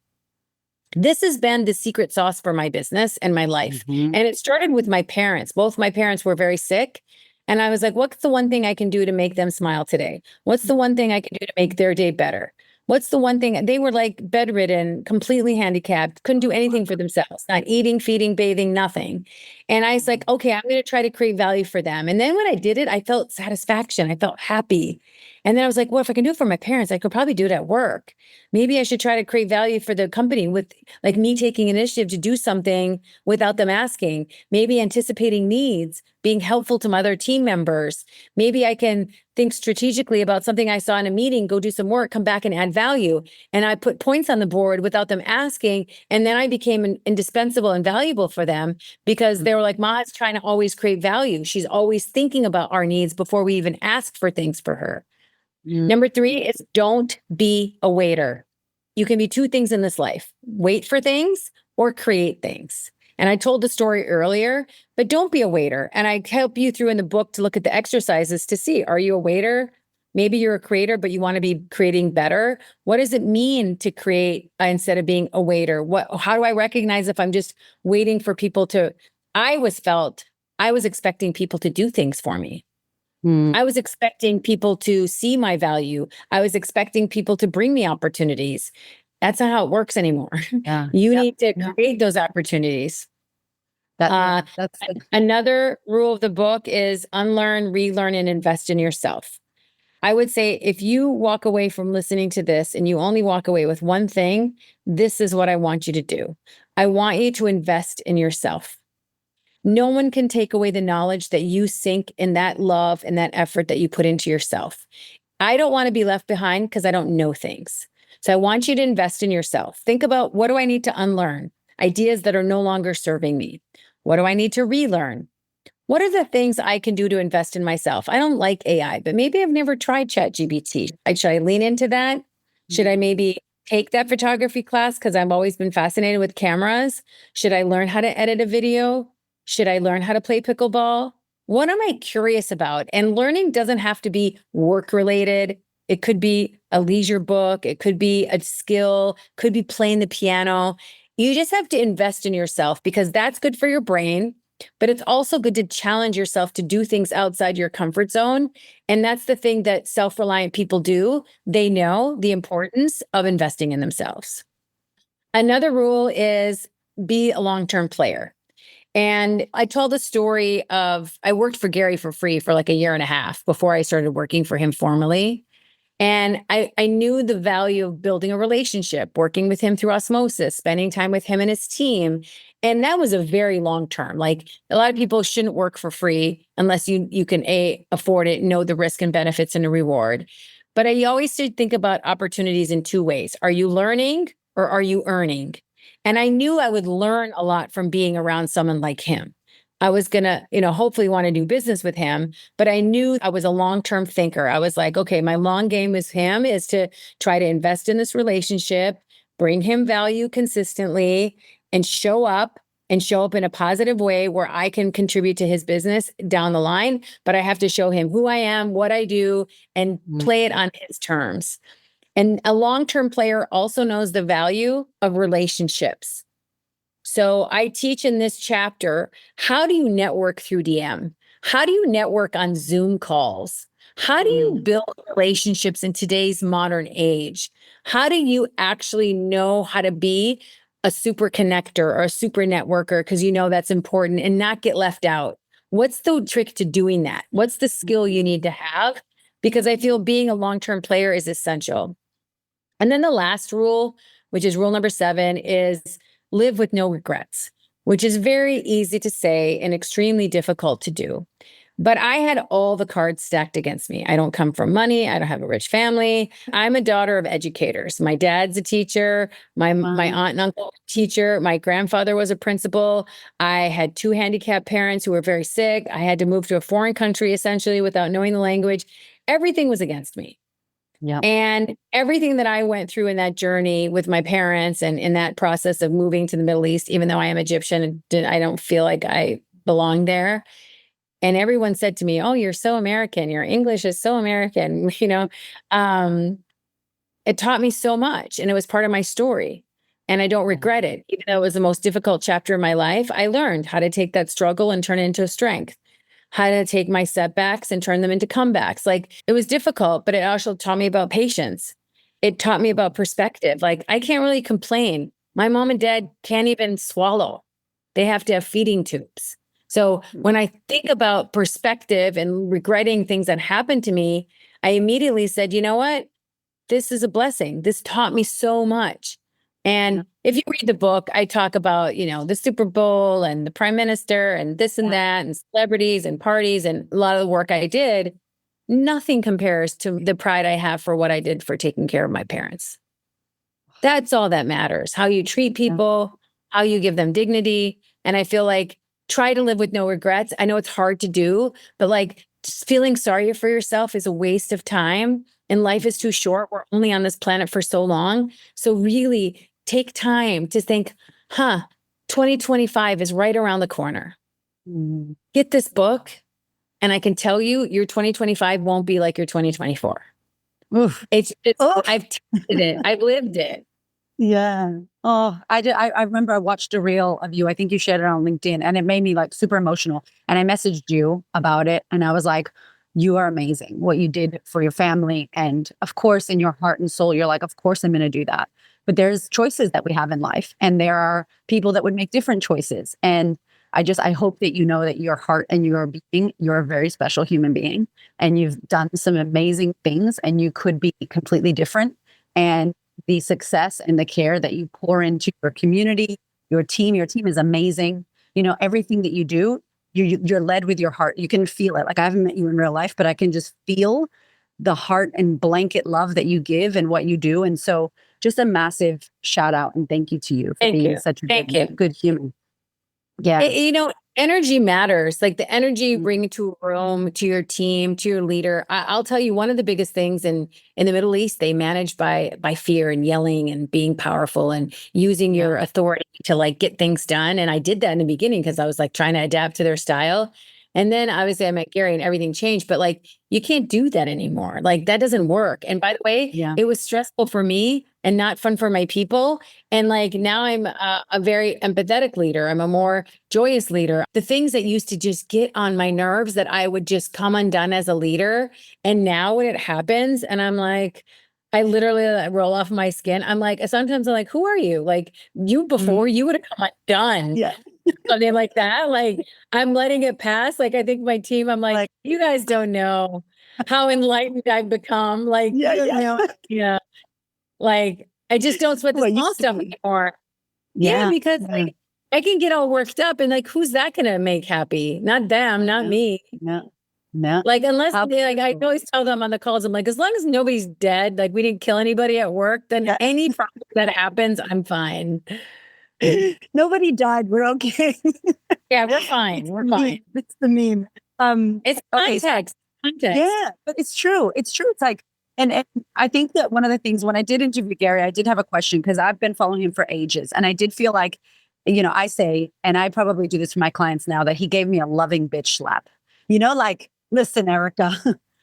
This has been the secret sauce for my business and my life. And it started with my parents. Both my parents were very sick. And I was like, what's the one thing I can do to make them smile today? What's the one thing I can do to make their day better? What's the one thing? They were like bedridden, completely handicapped, couldn't do anything for themselves, not eating, feeding, bathing, nothing. And I was like, okay, I'm going to try to create value for them. And then when I did it, I felt satisfaction. I felt happy. And then I was like, well, if I can do it for my parents, I could probably do it at work. Maybe I should try to create value for the company with like me taking initiative to do something without them asking, maybe anticipating needs, being helpful to my other team members. Maybe I can think strategically about something I saw in a meeting, go do some work, come back and add value. And I put points on the board without them asking. And then I became indispensable and valuable for them because they were like, Ma's trying to always create value. She's always thinking about our needs before we even ask for things for her. Number 3 is don't be a waiter. You can be 2 things in this life, wait for things or create things. And I told the story earlier, but don't be a waiter. And I help you through in the book to look at the exercises to see, are you a waiter? Maybe you're a creator, but you want to be creating better. What does it mean to create instead of being a waiter? How do I recognize if I'm just waiting for people to, I was expecting people to do things for me. I was expecting people to see my value. I was expecting people to bring me opportunities. That's not how it works anymore. You need to create those opportunities. Another rule of the book is unlearn, relearn, and invest in yourself. I would say if you walk away from listening to this and you only walk away with one thing, this is what I want you to do. I want you to invest in yourself. No one can take away the knowledge that you sink in that love and that effort that you put into yourself. I don't want to be left behind because I don't know things. So I want you to invest in yourself. Think about, what do I need to unlearn? Ideas that are no longer serving me. What do I need to relearn? What are the things I can do to invest in myself? I don't like AI, but maybe I've never tried ChatGPT. Should I lean into that? Should I maybe take that photography class because I've always been fascinated with cameras? Should I learn how to edit a video? Should I learn how to play pickleball? What am I curious about? And learning doesn't have to be work related. It could be a leisure book. It could be a skill, could be playing the piano. You just have to invest in yourself because that's good for your brain, but it's also good to challenge yourself to do things outside your comfort zone. And that's the thing that self-reliant people do. They know the importance of investing in themselves. Another rule is be a long-term player. And I told the story of, I worked for Gary for free for like a year and a half before I started working for him formally. And I knew the value of building a relationship, working with him through osmosis, spending time with him and his team. And that was a very long term. Like, a lot of people shouldn't work for free unless you can afford it, know the risk and benefits and the reward. But I always should think about opportunities in two ways. Are you learning or are you earning? And I knew I would learn a lot from being around someone like him. I was going to, hopefully want to do business with him, but I knew I was a long-term thinker. I was like, okay, my long game with him is to try to invest in this relationship, bring him value consistently, and show up in a positive way where I can contribute to his business down the line. But I have to show him who I am, what I do, and play it on his terms. And a long-term player also knows the value of relationships. So I teach in this chapter, how do you network through DM? How do you network on Zoom calls? How do you build relationships in today's modern age? How do you actually know how to be a super connector or a super networker? Because that's important, and not get left out. What's the trick to doing that? What's the skill you need to have? Because I feel being a long-term player is essential. And then the last rule, which is rule number 7, is live with no regrets, which is very easy to say and extremely difficult to do. But I had all the cards stacked against me. I don't come from money. I don't have a rich family. I'm a daughter of educators. My dad's a teacher. My aunt and uncle were a teacher. My grandfather was a principal. I had 2 handicapped parents who were very sick. I had to move to a foreign country essentially without knowing the language. Everything was against me. Yeah. And everything that I went through in that journey with my parents and in that process of moving to the Middle East, even though I am Egyptian, I don't feel like I belong there. And everyone said to me, "Oh, you're so American. Your English is so American." It taught me so much, and it was part of my story. And I don't regret it. Even though it was the most difficult chapter of my life, I learned how to take that struggle and turn it into a strength, how to take my setbacks and turn them into comebacks. Like, it was difficult, but it also taught me about patience. It taught me about perspective. Like, I can't really complain. My mom and dad can't even swallow. They have to have feeding tubes. So when I think about perspective and regretting things that happened to me, I immediately said, you know what? This is a blessing. This taught me so much. And if you read the book, I talk about, the Super Bowl and the prime minister and this and that and celebrities and parties and a lot of the work I did. Nothing compares to the pride I have for what I did for taking care of my parents. That's all that matters. How you treat people, how you give them dignity. And I feel like, try to live with no regrets. I know it's hard to do, but like, just feeling sorry for yourself is a waste of time. And life is too short. We're only on this planet for so long. So really take time to think, 2025 is right around the corner. Get this book, and I can tell you, your 2025 won't be like your 2024. Oof. I've tested it. I've lived it. Yeah. Oh, I did. I remember I watched a reel of you. I think you shared it on LinkedIn, and it made me like super emotional. And I messaged you about it, and I was like, you are amazing. What you did for your family. And of course, in your heart and soul, you're like, of course, I'm going to do that. But there's choices that we have in life, and there are people that would make different choices. And I hope that you know that your heart and your being, you're a very special human being, and you've done some amazing things, and you could be completely different. And the success and the care that you pour into your community, your team is amazing. You know, everything that you do, you're led with your heart. You can feel it. Like, I haven't met you in real life, but I can just feel the heart and blanket love that you give and what you do. And so just a massive shout out and thank you to you for Thank being you. such a Thank you. good human. Yeah. You know, energy matters. Like the energy you Mm. bring to a room, to your team, to your leader. I'll tell you, one of the biggest things in the Middle East, they manage by fear and yelling and being powerful and using your authority to like get things done. And I did that in the beginning because I was like trying to adapt to their style. And then obviously I met Gary and everything changed. But like you can't do that anymore. Like that doesn't work. And by the way, Yeah. it was stressful for me and not fun for my people. And like now I'm a very empathetic leader. I'm a more joyous leader. The things that used to just get on my nerves that I would just come undone as a leader. And now when it happens and I'm like, I literally roll off my skin. I'm like, sometimes I'm like, who are you? Like you before you would have come undone. Yeah. Something like that. Like I'm letting it pass. Like I think my team, I'm like, you guys don't know how enlightened I've become. Like, Yeah. you don't Yeah. know. Yeah. Like I just don't sweat the Well, small used to stuff be. anymore. Yeah, Yeah. because Yeah. like I can get all worked up and like who's that gonna make happy? Not them, not No. me. No. No. Like unless How they like I beautiful. always tell them on the calls, I'm like, as long as nobody's dead, like we didn't kill anybody at work, then Yeah. any problem that happens, I'm fine. Nobody died. We're okay. Yeah, we're fine. We're fine. It's the meme. It's Okay. So context. Context. yeah, but it's true. It's true. It's like, and I think that one of the things when I did interview Gary, I did have a question because I've been following him for ages. And I did feel like, you know, I say, and I probably do this for my clients now, that he gave me a loving bitch slap. You know, like, listen, Erica,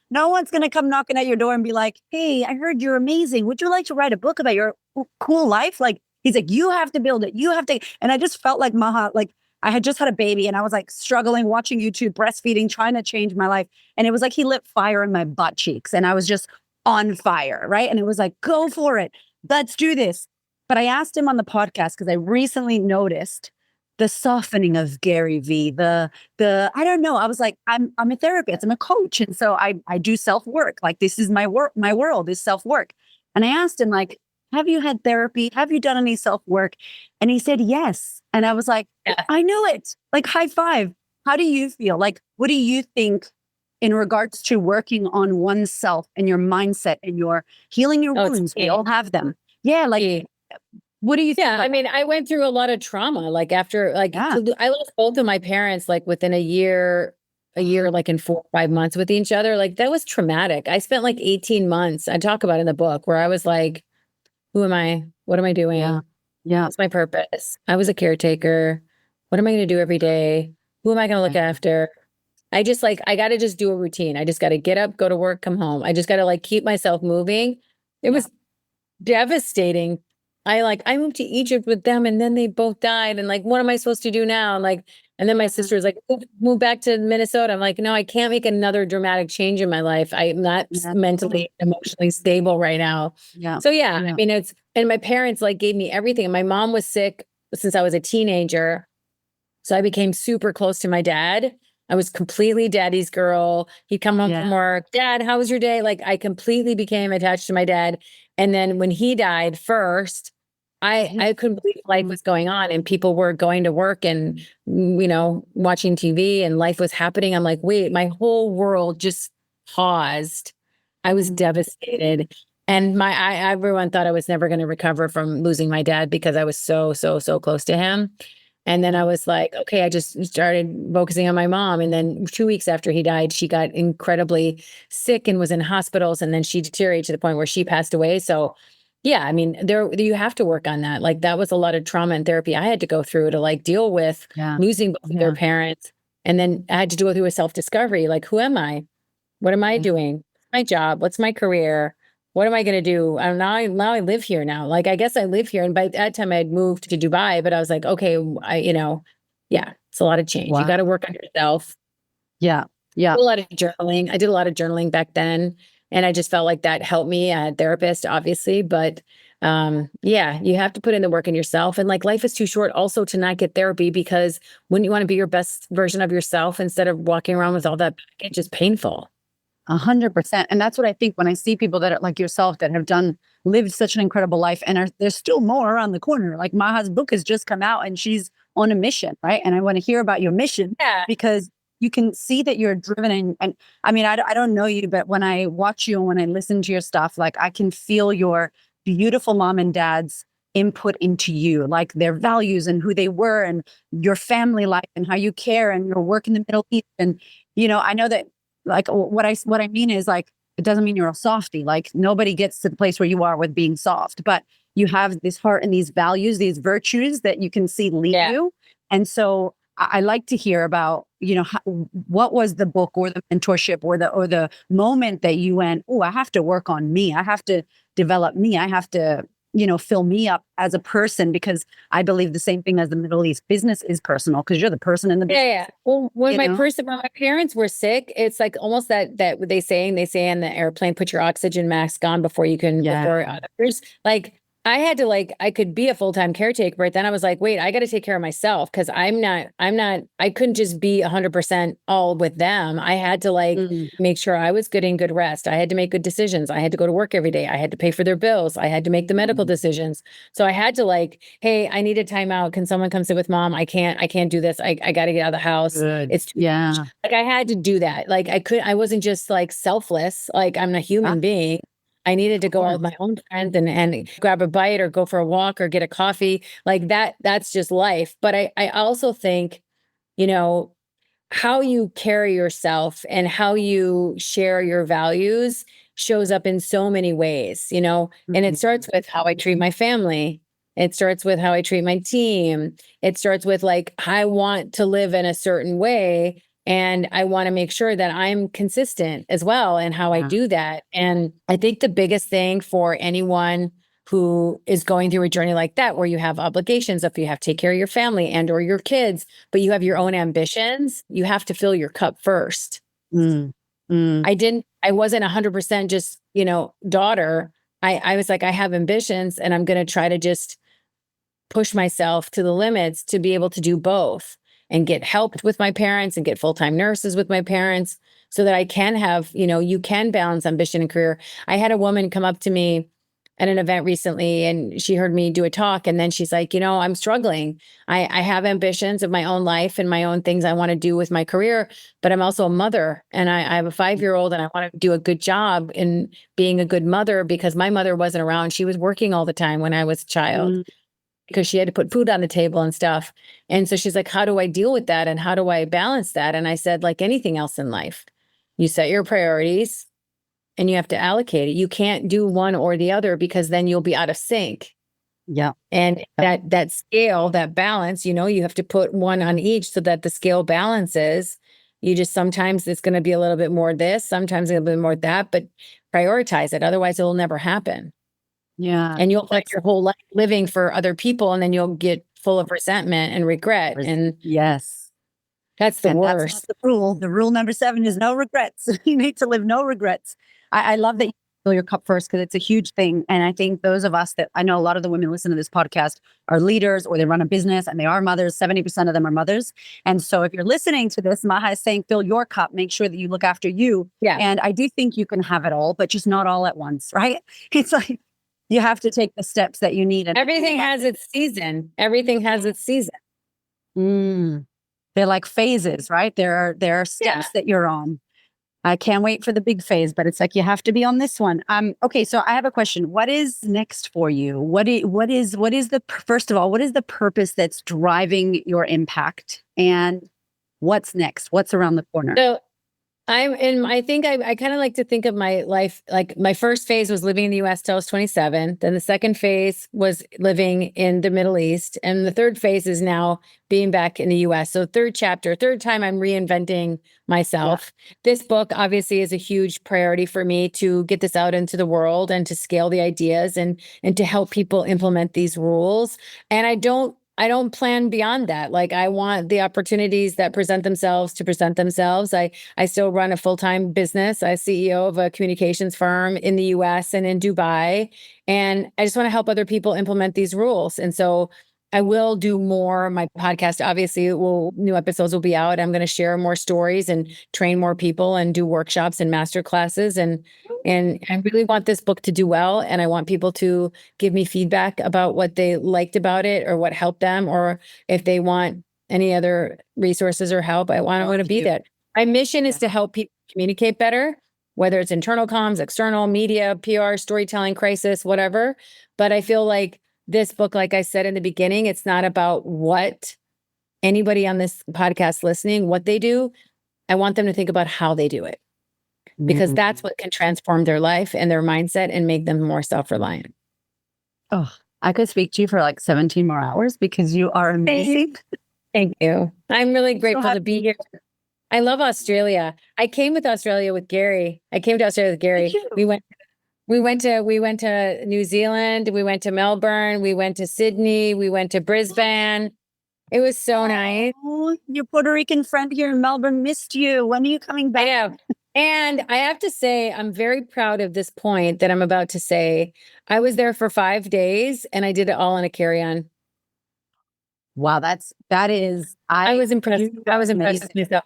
no one's going to come knocking at your door and be like, hey, I heard you're amazing. Would you like to write a book about your cool life? Like, he's like, you have to build it. You have to. And I just felt like Maha, like, I had just had a baby and I was like struggling, watching YouTube, breastfeeding, trying to change my life. And it was like he lit fire in my butt cheeks and I was just on fire, right? And it was like, go for it. Let's do this. But I asked him on the podcast because I recently noticed the softening of Gary V. The I don't know. I was like, I'm a therapist, I'm a coach. And so I do self-work. Like this is my work, my world is self-work. And I asked him, like, have you had therapy? Have you done any self-work? And he said yes. And I was like, Yeah. I knew it. Like high five. How do you feel? Like, what do you think in regards to working on oneself and your mindset and your healing your it's wounds? We key. all have them. Yeah. Like, Key. what do you think? Yeah, I mean, I went through a lot of trauma. Like after, like Yeah. I lost both of my parents like within a year, like in 4 or 5 months with each other. Like that was traumatic. I spent like 18 months. I talk about it in the book where I was like, who am I? What am I doing? Yeah. Yeah. What's my purpose? I was a caretaker. What am I going to do every day? Who am I going to look after? I just like, I got to just do a routine. I just got to get up, go to work, come home. I just got to like keep myself moving. It was devastating. I moved to Egypt with them and then they both died. And like, what am I supposed to do now? And like, and then my sister was like, move back to Minnesota. I'm like, no, I can't make another dramatic change in my life. I'm not mentally, emotionally stable right now. Yeah. So yeah, I mean, and my parents like gave me everything. And my mom was sick since I was a teenager. So I became super close to my dad. I was completely daddy's girl. He'd come home from work. Dad, how was your day? Like I completely became attached to my dad. And then when he died first, I couldn't believe life was going on and people were going to work and, you know, watching TV and life was happening. I'm like, wait, my whole world just paused. I was devastated. And everyone thought I was never going to recover from losing my dad because I was so close to him. And then I was like, okay, I just started focusing on my mom. And then 2 weeks after he died, she got incredibly sick and was in hospitals. And then she deteriorated to the point where she passed away. So yeah, I mean, you have to work on that. Like that was a lot of trauma and therapy I had to go through to like deal with losing both of their parents. And then I had to go through a self-discovery. Like, who am I? What am I doing? What's my job? What's my career? What am I going to do? Now I live here now. Like, I guess I live here. And by that time I had moved to Dubai, but I was like, okay, it's a lot of change. You got to work on yourself. Yeah. Yeah. A lot of journaling. I did a lot of journaling back then. And I just felt like that helped me. I had a therapist, obviously, but Yeah, you have to put in the work in yourself. And like life is too short also to not get therapy, because when you want to be your best version of yourself instead of walking around with all that baggage, is painful. 100%. And that's what I think when I see people that are like yourself that have lived such an incredible life and there's still more around the corner. Like Maha's book has just come out and she's on a mission, right? And I want to hear about your mission Yeah. because you can see that you're driven. And I mean, I don't know you, but when I watch you and when I listen to your stuff, like I can feel your beautiful mom and dad's input into you, like their values and who they were and your family life and how you care and your work in the Middle East. And, I know that like what I mean is like it doesn't mean you're a softie. Like nobody gets to the place where you are with being soft, but you have this heart and these values, these virtues that you can see lead you. And so I like to hear about, what was the book or the mentorship or the moment that you went, oh, I have to work on me. I have to develop me. I have to, fill me up as a person, because I believe the same thing as the Middle East. Business is personal because you're the person in the business. Yeah. Well, when my parents were sick, it's like almost that what they say on the airplane, put your oxygen mask on before you can, before others. Like I had to I could be a full-time caretaker, but then I was like, wait, I got to take care of myself, because I couldn't just be 100% all with them. I had to make sure I was getting good rest. I had to make good decisions. I had to go to work every day. I had to pay for their bills. I had to make the medical decisions. So I had to hey, I need a timeout. Can someone come sit with mom? I can't do this. I got to get out of the house. Good. It's too much. I had to do that. I wasn't just selfless. I'm a human being. I needed to go out with my own friends and grab a bite or go for a walk or get a coffee. That's just life. But I also think, how you carry yourself and how you share your values shows up in so many ways, and it starts with how I treat my family. It starts with how I treat my team. It starts with I want to live in a certain way. And I want to make sure that I'm consistent as well in how I do that. And I think the biggest thing for anyone who is going through a journey like that, where you have obligations, if you have to take care of your family and or your kids, but you have your own ambitions, you have to fill your cup first. I wasn't 100% just, daughter. I was I have ambitions and I'm going to try to just push myself to the limits to be able to do both and get helped with my parents and get full-time nurses with my parents so that I can have, you can balance ambition and career. I had a woman come up to me at an event recently and she heard me do a talk. And then she's like, I'm struggling. I have ambitions of my own life and my own things I want to do with my career, but I'm also a mother and I have a 5-year-old and I want to do a good job in being a good mother, because my mother wasn't around. She was working all the time when I was a child. Because she had to put food on the table and stuff. And so she's like, how do I deal with that? And how do I balance that? And I said, like anything else in life, you set your priorities and you have to allocate it. You can't do one or the other, because then you'll be out of sync. Yeah. And that scale, that balance, you have to put one on each so that the scale balances. Sometimes it's going to be a little bit more this, sometimes a little bit more that, but prioritize it. Otherwise it will never happen. Yeah. And you'll like your whole life living for other people, and then you'll get full of resentment and regret. And yes, that's the worst. That's not the rule. The rule number 7 is no regrets. You need to live no regrets. I love that you fill your cup first, because it's a huge thing. And I think those of us that I know, a lot of the women listen to this podcast are leaders or they run a business and they are mothers. 70% of them are mothers. And so if you're listening to this, Maha is saying, fill your cup, make sure that you look after you. Yeah. And I do think you can have it all, but just not all at once, right? It's like, you have to take the steps that you need. And everything has its season. Everything has its season. They're like phases, right? There are steps that you're on. I can't wait for the big phase, but it's like, you have to be on this one. Okay. So I have a question. What is next for you? First of all, what is the purpose that's driving your impact, and what's next? What's around the corner? So I think I kind of like to think of my life, like my first phase was living in the US till I was 27. Then the second phase was living in the Middle East. And the third phase is now being back in the US. So third time I'm reinventing myself. Yeah. This book obviously is a huge priority for me to get this out into the world and to scale the ideas and to help people implement these rules. And I don't I don't plan beyond that. Like, I want the opportunities that present themselves to present themselves. I still run a full-time business. I'm CEO of a communications firm in the US and in Dubai. And I just want to help other people implement these rules. And so I will do more. My podcast, obviously, new episodes will be out. I'm going to share more stories and train more people and do workshops and master classes. And I really want this book to do well. And I want people to give me feedback about what they liked about it or what helped them, or if they want any other resources or help. I want to be that. My mission is to help people communicate better, whether it's internal comms, external media, PR, storytelling, crisis, whatever. But I feel like this book, like I said in the beginning, it's not about what anybody on this podcast listening, what they do. I want them to think about how they do it, because that's what can transform their life and their mindset and make them more self-reliant. Oh, I could speak to you for like 17 more hours because you are amazing. Thank you. I'm really grateful to be here. I love Australia. I came to Australia with Gary. We went to New Zealand. We went to Melbourne. We went to Sydney. We went to Brisbane. It was so nice. Oh, your Puerto Rican friend here in Melbourne missed you. When are you coming back? I know. And I have to say, I'm very proud of this point that I'm about to say. I was there for 5 days and I did it all in a carry-on. Wow, I was impressed. I was impressed with myself.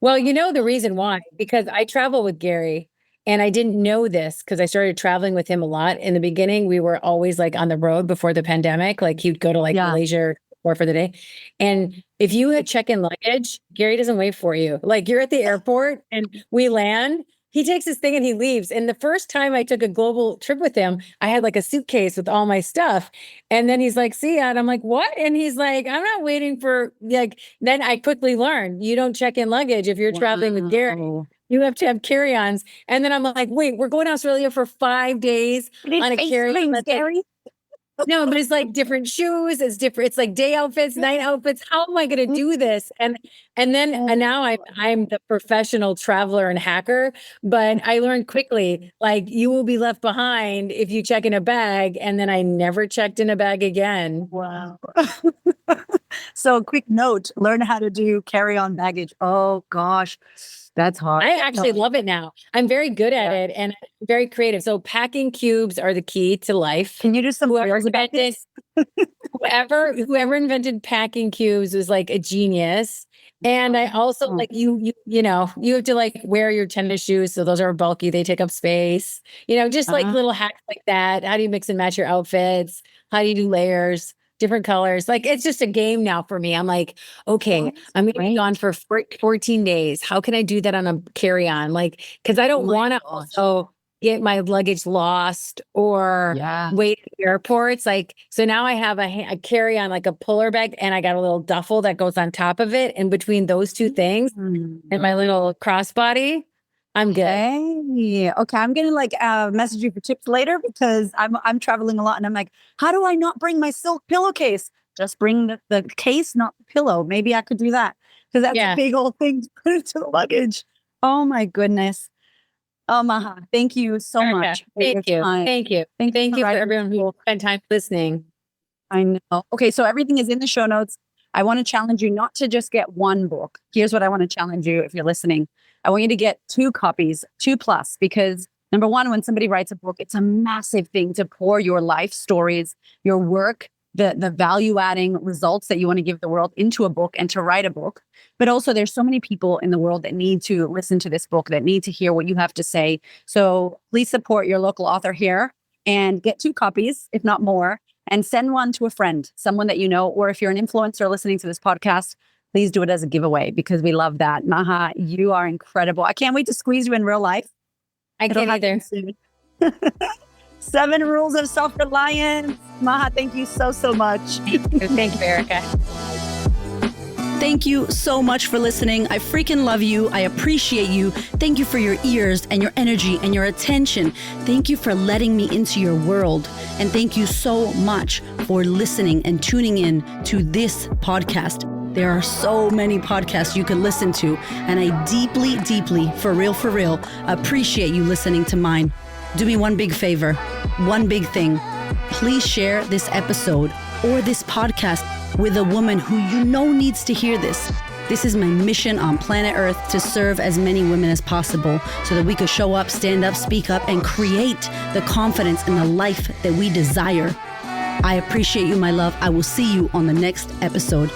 Well, you know the reason why, because I travel with Gary. And I didn't know this because I started traveling with him a lot. In the beginning, we were always like on the road before the pandemic. Like he'd go to Malaysia or for the day. And if you had check-in luggage, Gary doesn't wait for you. Like you're at the airport and we land, he takes his thing and he leaves. And the first time I took a global trip with him, I had like a suitcase with all my stuff. And then he's like, see ya. And I'm like, what? And he's like, I'm not waiting for then I quickly learned you don't check in luggage if you're traveling with Gary. You have to have carry-ons. And then I'm like, wait, we're going to Australia for 5 days on a carry-on. Gary? No, but it's like different shoes. It's different. It's like day outfits, night outfits. How am I going to do this? And now I'm the professional traveler and hacker. But I learned quickly, like you will be left behind if you check in a bag. And then I never checked in a bag again. Wow. So quick note, learn how to do carry-on baggage. Oh gosh, that's hard. I actually love it now. I'm very good at it and I'm very creative. So packing cubes are the key to life. Can you do some whoever invented packing cubes was like a genius. And I also like you have to like wear your tennis shoes. So those are bulky. They take up space, just like little hacks like that. How do you mix and match your outfits? How do you do layers? Different colors. Like it's just a game now for me. I'm like, okay, I'm going to be gone for 14 days. How can I do that on a carry-on? Like, cause I don't want to also get my luggage lost or wait at airports. Like, so now I have a carry-on, like a puller bag, and I got a little duffel that goes on top of it. And between those two things and my little crossbody, I'm good. Okay. I'm gonna message you for tips later because I'm traveling a lot and I'm like, how do I not bring my silk pillowcase? Just bring the case, not the pillow. Maybe I could do that because that's a big old thing to put into the luggage. Oh my goodness. Oh, Maha, thank you so much. Thank you. Thank you for everyone who spent time listening. I know. Okay, so everything is in the show notes. I want to challenge you not to just get one book. Here's what I want to challenge you if you're listening. I want you to get 2 copies, 2+, because number one, when somebody writes a book, it's a massive thing to pour your life stories, your work, the value-adding results that you want to give the world into a book and to write a book. But also there's so many people in the world that need to listen to this book, that need to hear what you have to say. So please support your local author here and get 2 copies, if not more, and send one to a friend, someone that you know, or if you're an influencer listening to this podcast, please do it as a giveaway because we love that. Maha, you are incredible. I can't wait to squeeze you in real life. I can't either. 7 rules of self-reliance. Maha, thank you so much. Thank you, Erica. Thank you so much for listening. I freaking love you. I appreciate you. Thank you for your ears and your energy and your attention. Thank you for letting me into your world. And thank you so much for listening and tuning in to this podcast. There are so many podcasts you can listen to, and I deeply, for real, appreciate you listening to mine. Do me one big favor, one big thing. Please share this episode or this podcast with a woman who you know needs to hear this. This is my mission on planet Earth, to serve as many women as possible so that we could show up, stand up, speak up, and create the confidence and the life that we desire. I appreciate you, my love. I will see you on the next episode.